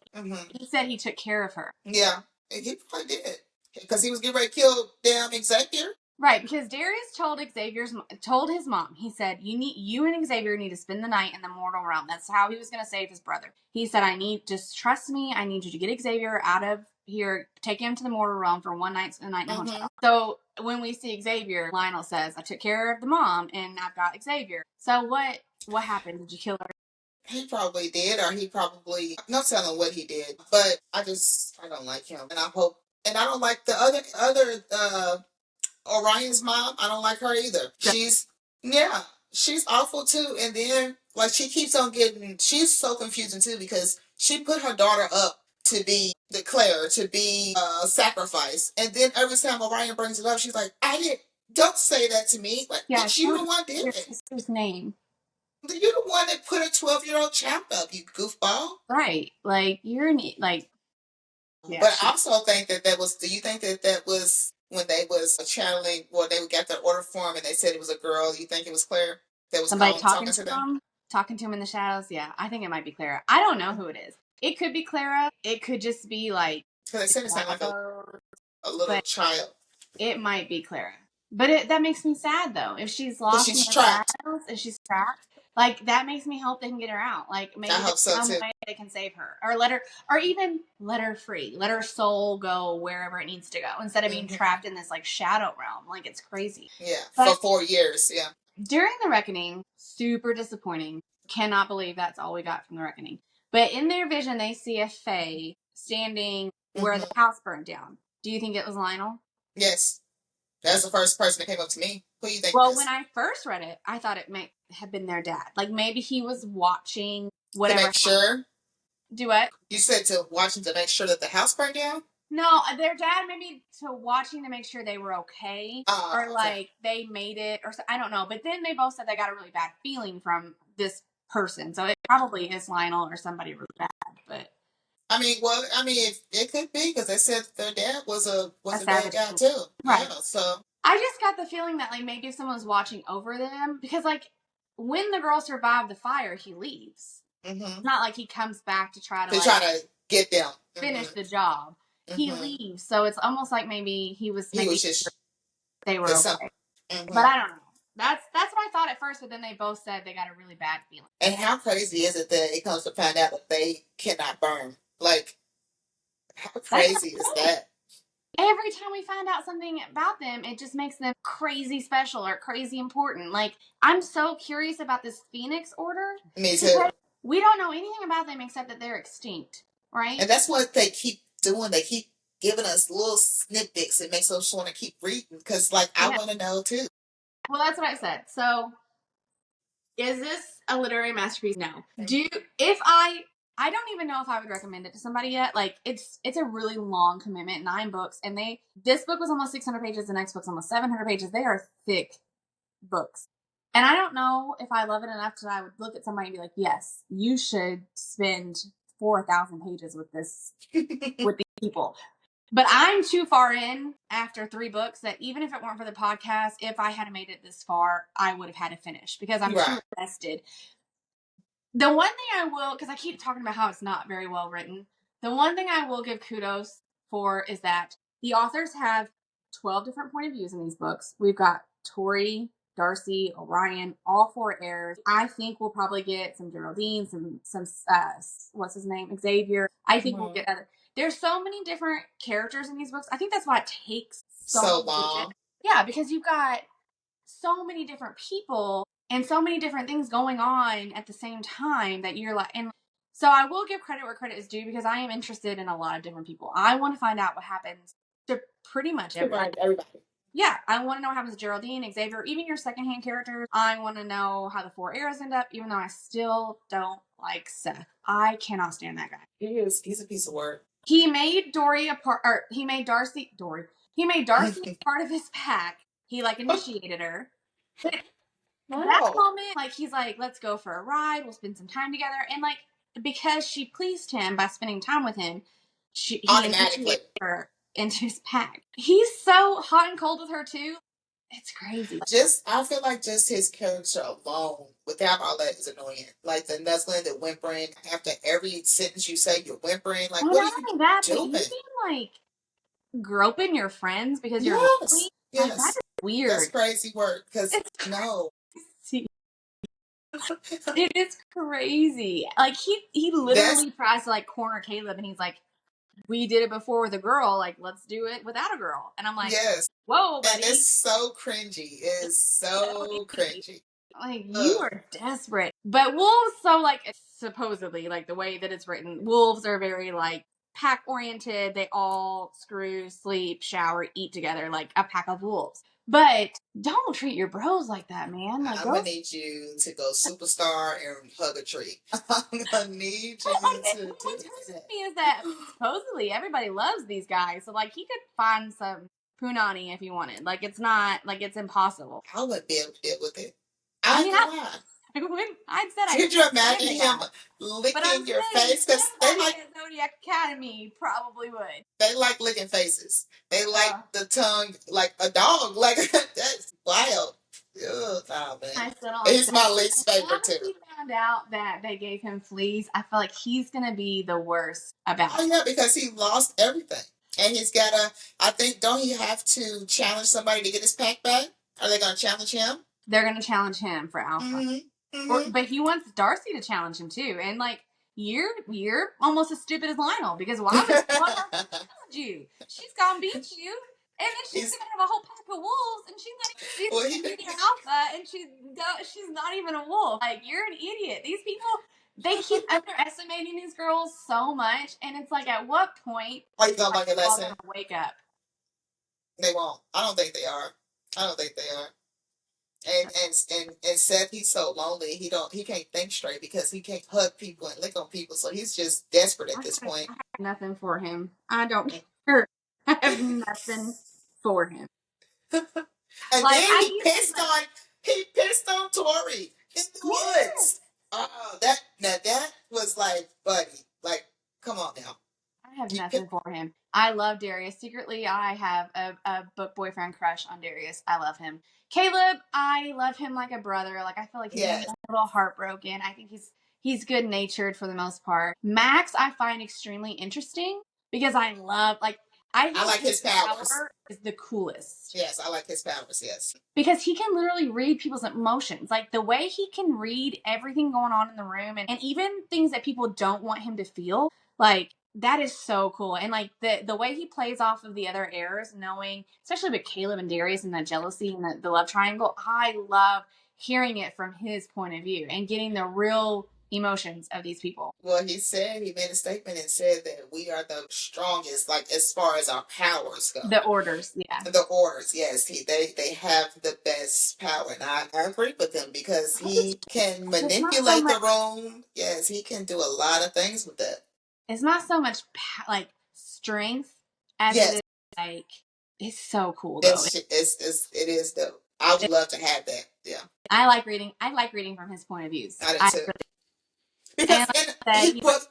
he said he took care of her. Yeah, he probably did because he was getting ready to kill damn Xavier. Right, because Darius told his mom. He said, you and Xavier need to spend the night in the mortal realm. That's how he was going to save his brother. He said, just trust me. I need you to get Xavier out of here, take him to the mortal realm for one night in the hotel. So when we see Xavier, Lionel says, I took care of the mom and I've got Xavier. So what happened? Did you kill her? He probably did, or he probably, I'm not telling what he did, but I don't like him. And I don't like the other Orion's mom. I don't like her either. She's awful too. And then like she's so confusing too because she put her daughter up to be declared, to be sacrificed. And then every time Orion brings it up, she's like, don't say that to me. Like, bitch, you the one did it. Your sister's name. You're the one that put a 12-year-old child up, you goofball. Right. Like, you're like... Yeah. But I also think that was... Do you think that was when they was channeling... Well, they got their order form and they said it was a girl. You think it was Claire that was somebody talking to them? Talking to him in the shadows? Yeah, I think it might be Clara. I don't know who it is. It could be Clara. It could just be like... Because they said it sounded like a little but child. it might be Clara. But that makes me sad though. If she's Because lost in she's the trapped. shadows, if she's trapped, like that makes me hope they can get her out. Like I maybe hope there's so some too. way they can save her, or let her, or even let her free, let her soul go wherever it needs to go instead of being trapped in this like shadow realm. Like it's crazy. Yeah, but for 4 years. Yeah. During the reckoning, super disappointing. Cannot believe that's all we got from the reckoning. But in their vision, they see a fae standing where the house burned down. Do you think it was Lionel? Yes. That's the first person that came up to me. Who do you think it Well, when is? I first read it, I thought it might have been their dad. Like maybe he was watching To whatever make happened. sure? Do what? You said to watching to make sure that the house burned down? No, their dad maybe to watching to make sure they were okay, or Okay. like they made it, or I don't know. But then they both said they got a really bad feeling from this person, so it probably is Lionel or somebody really bad. But I mean, well, I mean, it could be because they said their dad was a a bad savage, guy too. right? Yeah, so. I just got the feeling that like maybe if someone's watching over them, because like when the girl survived the fire, he leaves. It's not like he comes back to try to To like try to get them. finish the job. He leaves, so it's almost like maybe he was He making was sure just they were there's some. okay. But I don't know. That's what I thought at first, but then they both said they got a really bad feeling. And how crazy is it that it comes to find out that they cannot burn? Like, how That's crazy is that? every time we find out something about them, it just makes them crazy special or crazy important. Like I'm so curious about this Phoenix Order. Me too. We don't know anything about them except that they're extinct, right? And that's what they keep doing. They keep giving us little snippets. It makes us want to keep reading because, like, I want to know too. Well, that's what I said. So, is this a literary masterpiece? No. If I don't even know if I would recommend it to somebody yet. Like it's a really long commitment, 9 books, and this book was almost 600 pages. The next book's almost 700 pages. They are thick books. And I don't know if I love it enough that I would look at somebody and be like, yes, you should spend 4,000 pages with with these people. But I'm too far in after 3 books that even if it weren't for the podcast, if I had made it this far, I would have had to finish because I'm too invested. The one thing I will, because I keep talking about how it's not very well written, the one thing I will give kudos for is that the authors have 12 different point of views in these books. We've got Tori, Darcy, Orion, all 4 heirs. I think we'll probably get some Geraldine, some what's his name, Xavier. I think we'll get other. There's so many different characters in these books. I think that's why it takes so long. Yeah, because you've got so many different people and so many different things going on at the same time that you're like, and so I will give credit where credit is due because I am interested in a lot of different people. I want to find out what happens to pretty much everybody. Yeah, I want to know what happens to Geraldine, Xavier, even your secondhand characters. I want to know how the 4 heirs end up, even though I still don't like Seth. I cannot stand that guy. He's a piece of work. He made Dory a part, or he made Darcy a part of his pack. He like initiated her. That moment, like he's like, let's go for a ride. We'll spend some time together, and like because she pleased him by spending time with him, he initiated her into his pack. He's so hot and cold with her too. It's crazy. I feel like just his character alone, without all that, is annoying. Like the nuzzling, the whimpering. After every sentence you say, you're whimpering. Like, what are you doing? But you like groping your friends because you're lonely. Like that's weird. That's crazy work. Because no. It is crazy. Like he literally tries to like corner Caleb, and he's like, "We did it before with a girl. Like, let's do it without a girl." And I'm like, "Whoa, buddy!" And it's so cringy. It's so cringy. Like you are desperate. But wolves, so like supposedly, like the way that it's written, wolves are very like pack oriented. They all screw, sleep, shower, eat together like a pack of wolves. But don't treat your bros like that, man. Like, I'm gonna need you to go superstar and hug a tree. I'm gonna need you to do that. Me is that supposedly everybody loves these guys, so like he could find some punani if he wanted. Like it's not like it's impossible. I wouldn't be able to deal with it. I wouldn't. I'd said Could you imagine him licking your face? Because they like Zodiac Academy probably would. They like licking faces. They like the tongue like a dog. Like that's wild. Ugh, oh man, I still don't like he's Seth. my least Now favorite that too. he found out that they gave him fleas, I feel like he's gonna be the worst about Oh it. yeah, because he lost everything, and he's gotta. I think don't he have to challenge somebody to get his pack back? Are they gonna challenge him? They're gonna challenge him for Alpha. Mm-hmm. Mm-hmm. But he wants Darcy to challenge him too. And like you're almost as stupid as Lionel because why would you want her to challenge you? She's gonna beat you, and then she's he's gonna have a whole pack of wolves, and she's well, gonna be their alpha, and she's not even a wolf. Like you're an idiot. These people they keep underestimating these girls so much, and it's like at what point are you gonna are learn your they all lesson? gonna wake up? They won't. I don't think they are. I don't think they are. And Seth, he's so lonely. He can't think straight because he can't hug people and lick on people. So he's just desperate at this point. I have nothing for him. I don't care. I have nothing for him. And Like then I used to like he pissed on Tori in the yeah. woods. Oh, that was like, buddy, like, come on now. I have You nothing for him. I love Darius. Secretly, I have a book boyfriend crush on Darius. I love him. Caleb, I love him like a brother. Like I feel like he's maybe yes, a little heartbroken. I think he's good natured for the most part. Max, I find extremely interesting because I love like I I think like his his powers. power is the coolest Yes, I like his powers. Yes. because he can literally read people's emotions. Like the way he can read everything going on in the room and even things that people don't want him to feel. Like that is so cool. And like the way he plays off of the other heirs, knowing, especially with Caleb and Darius and that jealousy and the love triangle, I love hearing it from his point of view and getting the real emotions of these people. Well, he made a statement and said that we are the strongest, like as far as our powers go. The orders, yeah. The orders, yes, they have the best power, and I agree with him because he can It's not so manipulate much the room. Yes, he can do a lot of things with that. it's not so much like strength as it Yes, is like it's so cool though. it is though. I would love to have that. Yeah, I like reading. I like reading from his point of views. I did I too. really, and Because like and I said, he he put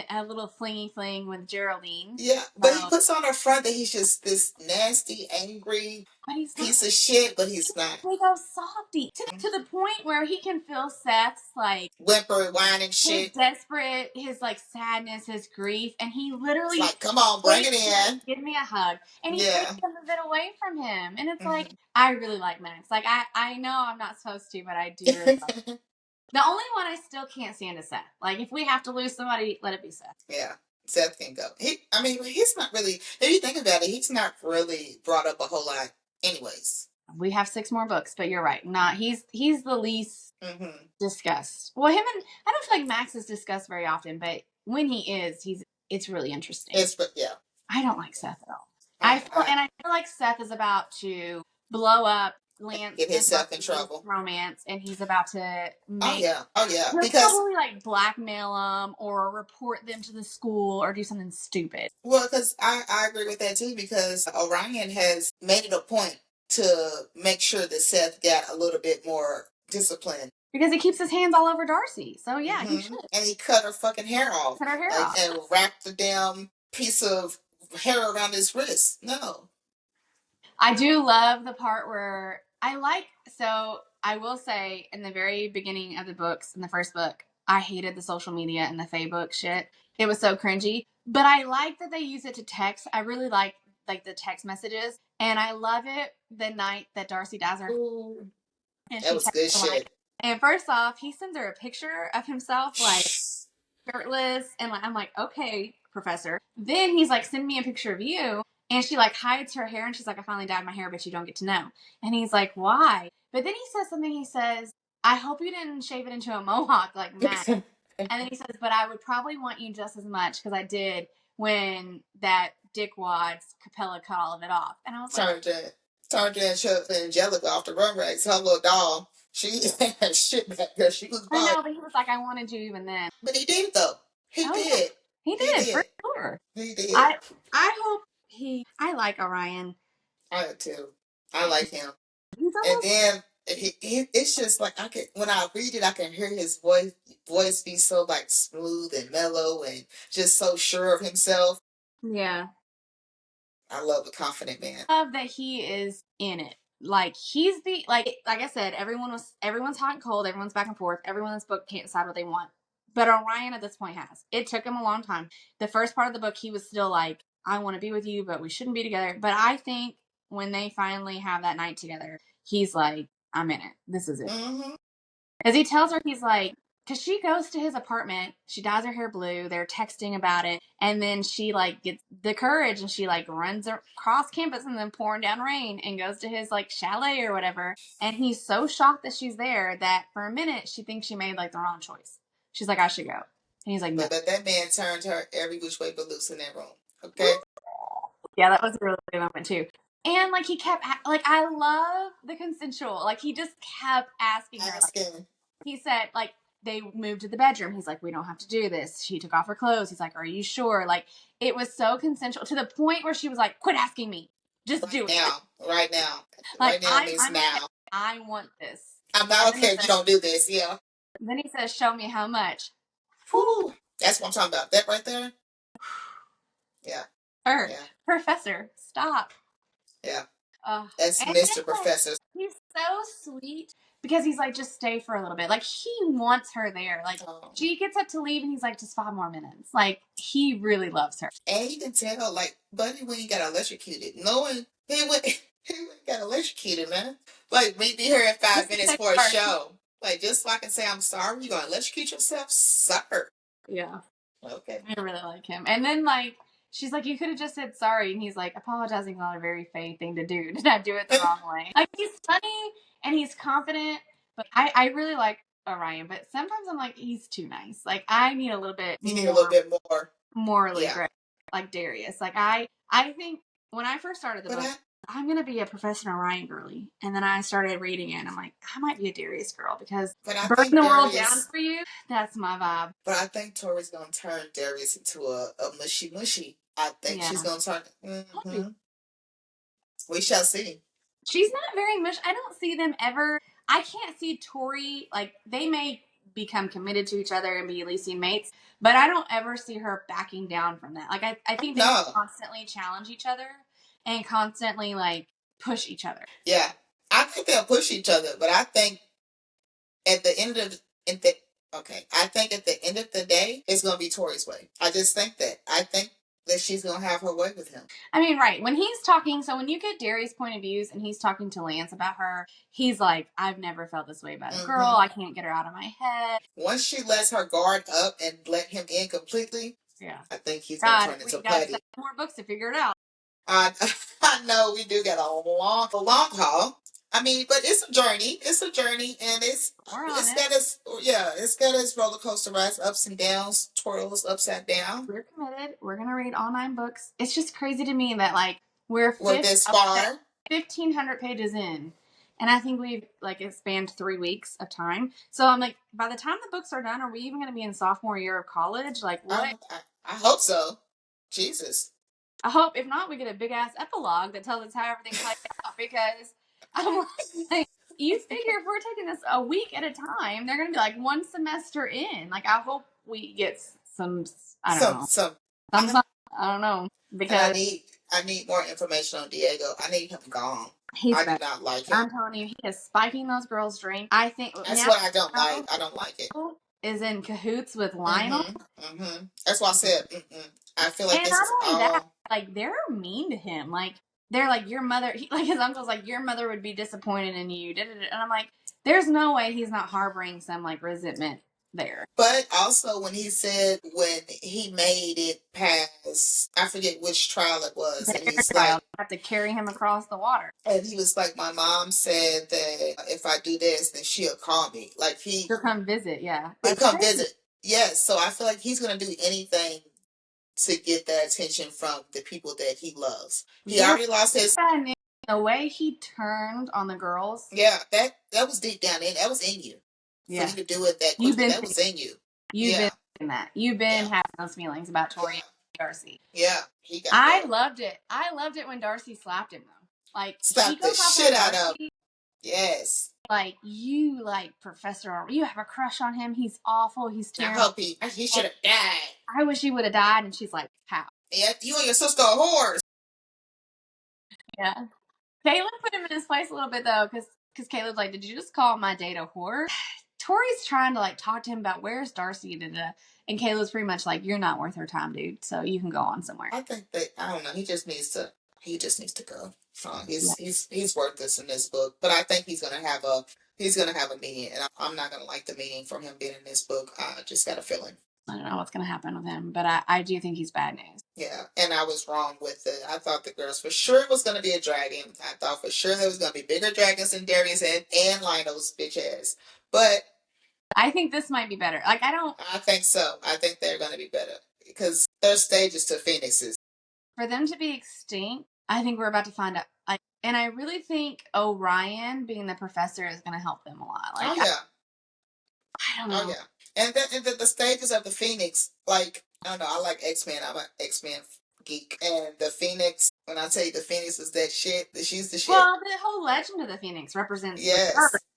a little flingy fling with Geraldine. yeah, but he puts on a front that he's just this nasty, angry But he's not. piece of shit. But he's not He goes softy to the point where he can feel Seth's like whimper, whining his shit. desperate, his like sadness, his grief, and he It's literally like, come on, bring takes it him like, in. give me a hug, and he takes Yeah. some of it away from him, and it's like Mhm. I really like Max. Like I know I'm not supposed to, but I do really like. The only one I still can't stand is Seth. Like if we have to lose somebody, let it be Seth. Yeah, Seth can go. I mean, he's not really. If you think about it, he's not really brought up a whole lot, anyways. We have 6 more books, but you're right. Not he's the least Mm-hmm. discussed. Well, him and I don't feel like Max is discussed very often, but when he is, he's it's really interesting. But yeah, I don't like Seth at all. I, I I feel like Seth is about to blow up Lance get and himself in Darcy's trouble. romance, and he's about to Oh make. yeah, oh yeah, He'll because probably like blackmail them or report them to the school or do something stupid. well, because I agree with that too. Because Orion has made it a point to make sure that Seth got a little bit more discipline. Because he keeps his hands all over Darcy. So yeah, he Mm-hmm. should And he cut her fucking hair off, cut her hair like, off. and wrapped the damn piece of hair around his wrist. No. I do love the part where I like, so I will say in the very beginning of the books, in the first book, I hated the social media and the Facebook shit. It was so cringy. But I like that they use it to text. I really like the text messages. And I love it the night that Darcy dies her Ooh, and that she was texts good her like shit. and first off, he sends her a picture of himself like shirtless and like I'm like, okay, professor. Then he's like, send me a picture of you. And she like hides her hair and she's like, I finally dyed my hair, but you don't get to know. And he's like, why? But then he says something, he says, I hope you didn't shave it into a mohawk like Matt. And then he says, but I would probably want you just as much because I did when that dickwad's Capella cut all of it off. And I was like, turned to Angelica off the run race. Her little doll. She had shit back there. She was I bald. know, but he was like, I wanted you even then. But he did though. He Oh yeah, did. he He did for did. sure. He did. I hope I like Orion. I do too. I like him. He's And almost then it's just like I can when I read it, I can hear his voice be so like smooth and mellow and just so sure of himself. yeah. I love a confident man. Love that he is in it. like he's the like I said, everyone's hot and cold, everyone's back and forth, everyone in this book can't decide what they want. But Orion at this point has. It took him a long time. The first part of the book, he was still like, I want to be with you, but we shouldn't be together. But I think when they finally have that night together, he's like, I'm in it. This is it. Because he tells her, he's like, because she goes to his apartment, she dyes her hair blue, they're texting about it, and then she like gets the courage and she like runs across campus and then pouring down rain and goes to his like chalet or whatever. And he's so shocked that she's there that for a minute she thinks she made like the wrong choice. She's like, I should go. And he's like, no. But that man turned her every which way but loose in that room. Okay. Yeah, that was a really good moment too. And like he kept like, I love the consensual. Like he just kept asking her. Like, he said like they moved to the bedroom. He's like, we don't have to do this. She took off her clothes. He's like, are you sure? Like it was so consensual to the point where she was like, quit asking me. Just do it now. Right now. Like right now means I'm now. Okay. I want this. I'm not okay if you don't do this. Yeah. Then he says, show me how much. Whew. That's what I'm talking about. That right there. Yeah. Yeah. Professor, stop. Yeah. That's Mr. Professor. He's so sweet because he's like, just stay for a little bit. Like he wants her there. Like she gets up to leave and he's like, just 5 more minutes. Like he really loves her. And you can tell, like, Buddy when he got electrocuted, knowing he got electrocuted, man. Like meet me here in 5 minutes for a show. Like just so I can say I'm sorry. You gonna electrocute yourself, sucker. Yeah. Okay. I really like him. And then like she's like, you could have just said sorry. And he's like, apologizing is not a very Faye thing to do. Did I do it the wrong way? Like, he's funny and he's confident. But I really like Orion. But sometimes I'm like, he's too nice. Like, I need a little bit You need a little bit more. Morally great. Like Darius. Like, I think when I first started the book, I'm going to be a Professor Orion girly. And then I started reading it and I'm like, I might be a Darius girl because burn the world down for you, that's my vibe. But I think Tori's going to turn Darius into a mushy. I think she's going to turn. We shall see. She's not very much. I don't see them ever. I can't see Tori, like, they may become committed to each other and be Elysian mates, but I don't ever see her backing down from that. Like, I think they constantly challenge each other and constantly, like, push each other. Yeah. I think they'll push each other, but I think at the end of I think at the end of the day, it's going to be Tori's way. I just think that. I think that she's going to have her way with him. I mean, right. When he's talking, so when you get Darius' point of views and he's talking to Lance about her, he's like, I've never felt this way about a girl. I can't get her out of my head. Once she lets her guard up and let him in completely, I think he's going to turn into Putty. We got more books to figure it out. I know we do get a long haul. I mean, but it's a journey. And it's got its roller coaster rides, ups and downs, twirls upside down. We're committed. We're gonna read all 9 books. It's just crazy to me that like we're this far, 1,500 pages in, and I think we've like it spanned 3 weeks of time. So I'm like, by the time the books are done, are we even gonna be in sophomore year of college? Like what? I hope so. Jesus. I hope. If not, we get a big ass epilogue that tells us how everything played out because I'm like, you figure if we're taking this a week at a time, they're going to be like 1 semester in. Like, I hope we get some, I don't know. Because I need more information on Diego. I need him gone. I do not like him. I'm telling you, he is spiking those girls' drink. I think that's what I don't like. I don't like it. Is in cahoots with Lionel. That's why I said, I feel like and this is all... that, like, they're mean to him. Like, they're like, your mother, like, his uncle's like, your mother would be disappointed in you. And I'm like, there's no way he's not harboring some, like, resentment there. But also when he said when he made it past, I forget which trial it was. And he's like, I have to carry him across the water. And he was like, my mom said that if I do this, then she'll call me. Like he'll come visit, yeah. He'll come visit. Yes, so I feel like he's going to do anything to get that attention from the people that he loves. He already lost his... The way he turned on the girls. Yeah, that was deep down in. That was in you. Yeah. For you to do it that quickly, that was in you. You've been thinking that. You've been having those feelings about Tori and Darcy. Yeah. I loved it. I loved it when Darcy slapped him, though. Like, slapped the shit out of him. Yes. Like, you, like, Professor, you have a crush on him. He's awful. He's terrible. I hope he should have died. I wish he would have died. And she's like, how? Yeah, you and your sister are whores. Yeah. Caleb put him in his place a little bit though, because Caleb's like, "Did you just call my date a whore?" Tori's trying to like talk to him about where's Darcy, and Caleb's pretty much like, "You're not worth her time, dude. So you can go on somewhere." I think that I don't know. He just needs to. He just needs to go. He's worthless in this book, but I think he's gonna have a meaning, and I'm not gonna like the meaning from him being in this book. I just got a feeling. I don't know what's going to happen with him, but I do think he's bad news. Yeah, and I was wrong with it. I thought the girls for sure was going to be a dragon. I thought for sure there was going to be bigger dragons than Darius and Lionel's bitch ass. But I think this might be better. Like, I think so. I think they're going to be better because there's stages to phoenixes. For them to be extinct, I think we're about to find out. Like, and I really think Orion being the professor is going to help them a lot. Like, oh yeah. I don't know. Oh yeah. And then the stages of the phoenix, like I don't know. I like X-Men. I'm an X-Men geek, and the phoenix. When I tell you the phoenix is that shit, she's the shit. Well, the whole legend of the phoenix represents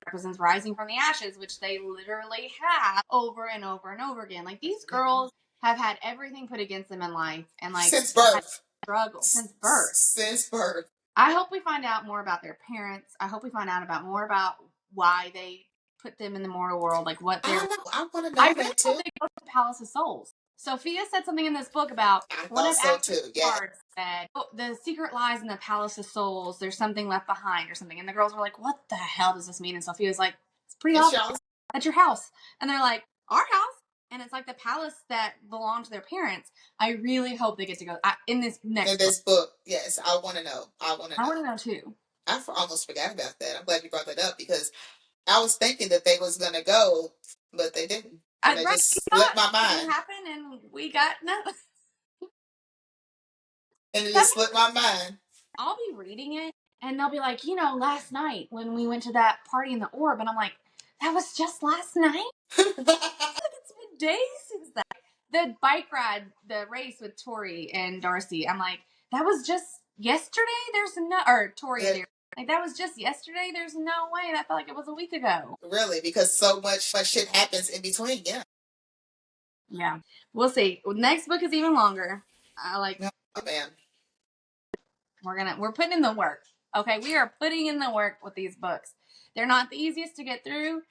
represents rising from the ashes, which they literally have over and over and over again. Like these girls have had everything put against them in life, and like since birth, struggle since birth. Since birth. I hope we find out more about their parents. I hope we find out more about why they put them in the mortal world, like what they're. I want to know that too. They go to the Palace of Souls. Sophia said something in this book about one of Ashley's cards said, "Oh, the secret lies in the Palace of Souls. There's something left behind or something." And the girls were like, "What the hell does this mean?" And Sophia was like, "It's pretty obvious. That's your house." And they're like, "Our house?" And it's like the palace that belonged to their parents. I really hope they get to go in this book. Yes, I want to know. I want to know too. I almost forgot about that. I'm glad you brought that up because I was thinking that they was gonna go, but they didn't. And it just slipped my mind. It happened, and we got nothing. And it just slipped my mind. I'll be reading it, and they'll be like, last night when we went to that party in the Orb, and I'm like, that was just last night? It's been days since that. The bike ride, the race with Tori and Darcy, I'm like, that was just yesterday? Tori there. Like, that was just yesterday? There's no way. That felt like it was a week ago. Really? Because so much shit happens in between, yeah. Yeah. We'll see. Next book is even longer. Oh, man. We're putting in the work. Okay, we are putting in the work with these books. They're not the easiest to get through.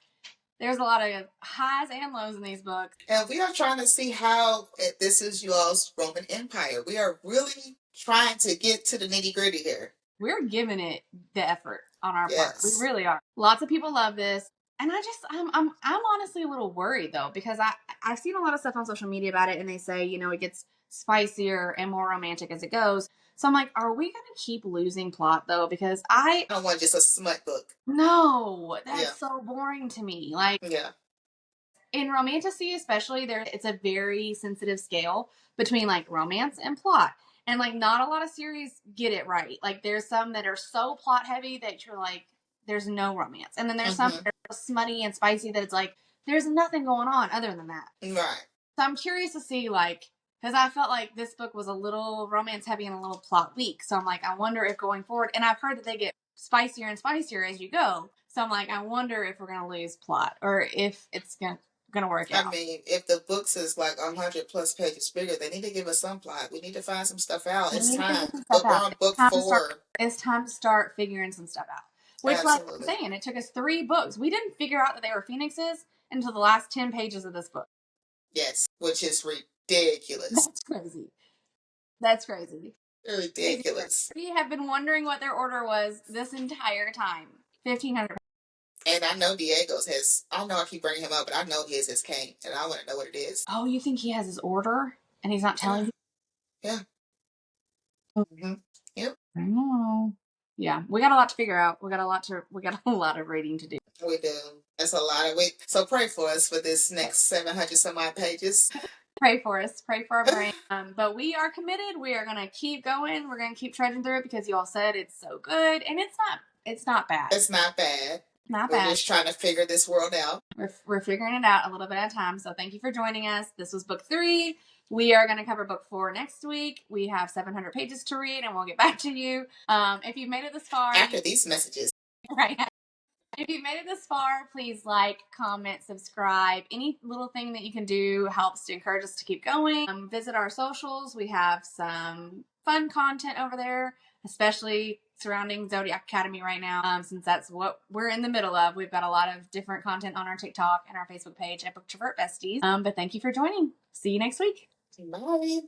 There's a lot of highs and lows in these books. And we are trying to see how this is you all's Roman Empire. We are really trying to get to the nitty gritty here. We're giving it the effort on our part. We really are. Lots of people love this. And I'm honestly a little worried though, because I've seen a lot of stuff on social media about it, and they say, it gets spicier and more romantic as it goes. So I'm like, are we going to keep losing plot though? Because I don't want just a smut book. No, that's so boring to me. Like, in romantasy especially, it's a very sensitive scale between like romance and plot. And like not a lot of series get it right. Like there's some that are so plot heavy that you're like, there's no romance. And then there's some that are smutty and spicy that it's like, there's nothing going on other than that. Right. So I'm curious to see because I felt like this book was a little romance heavy and a little plot weak. So I'm like, I wonder if going forward, and I've heard that they get spicier and spicier as you go. So I'm like, I wonder if we're going to lose plot or if it's going to work out. I mean, if the books is like 100+ pages bigger, they need to give us some plot. We need to find some stuff out. It's time. But we're on book 4. It's time to start figuring some stuff out. Which, like I'm saying, it took us 3 books. We didn't figure out that they were phoenixes until the last 10 pages of this book. Yes, which is ridiculous. That's crazy. That's crazy. Ridiculous. We have been wondering what their order was this entire time. 1,500. And I know Diego's I don't know if he bring him up, but I know his has came, and I want to know what it is. Oh, you think he has his order, and he's not telling you? Yeah. Mm-hmm. Yep. I don't know. Yeah, we got a lot to figure out. We got a lot of reading to do. We do. That's a lot of so pray for us for this next 700 some odd pages. Pray for us. Pray for our brain. But we are committed. We are going to keep going. We're going to keep trudging through it because you all said it's so good, and it's not bad. It's not bad. We're just trying to figure this world out. We're figuring it out a little bit at a time. So thank you for joining us. This was book 3. We are going to cover book 4 next week. We have 700 pages to read, and we'll get back to you. If you've made it this far. After these messages. Right. If you've made it this far, please like, comment, subscribe. Any little thing that you can do helps to encourage us to keep going. Visit our socials. We have some fun content over there, especially surrounding Zodiac Academy right now, since that's what we're in the middle of. We've got a lot of different content on our TikTok and our Facebook page at Booktovert Besties. But thank you for joining. See you next week. Bye.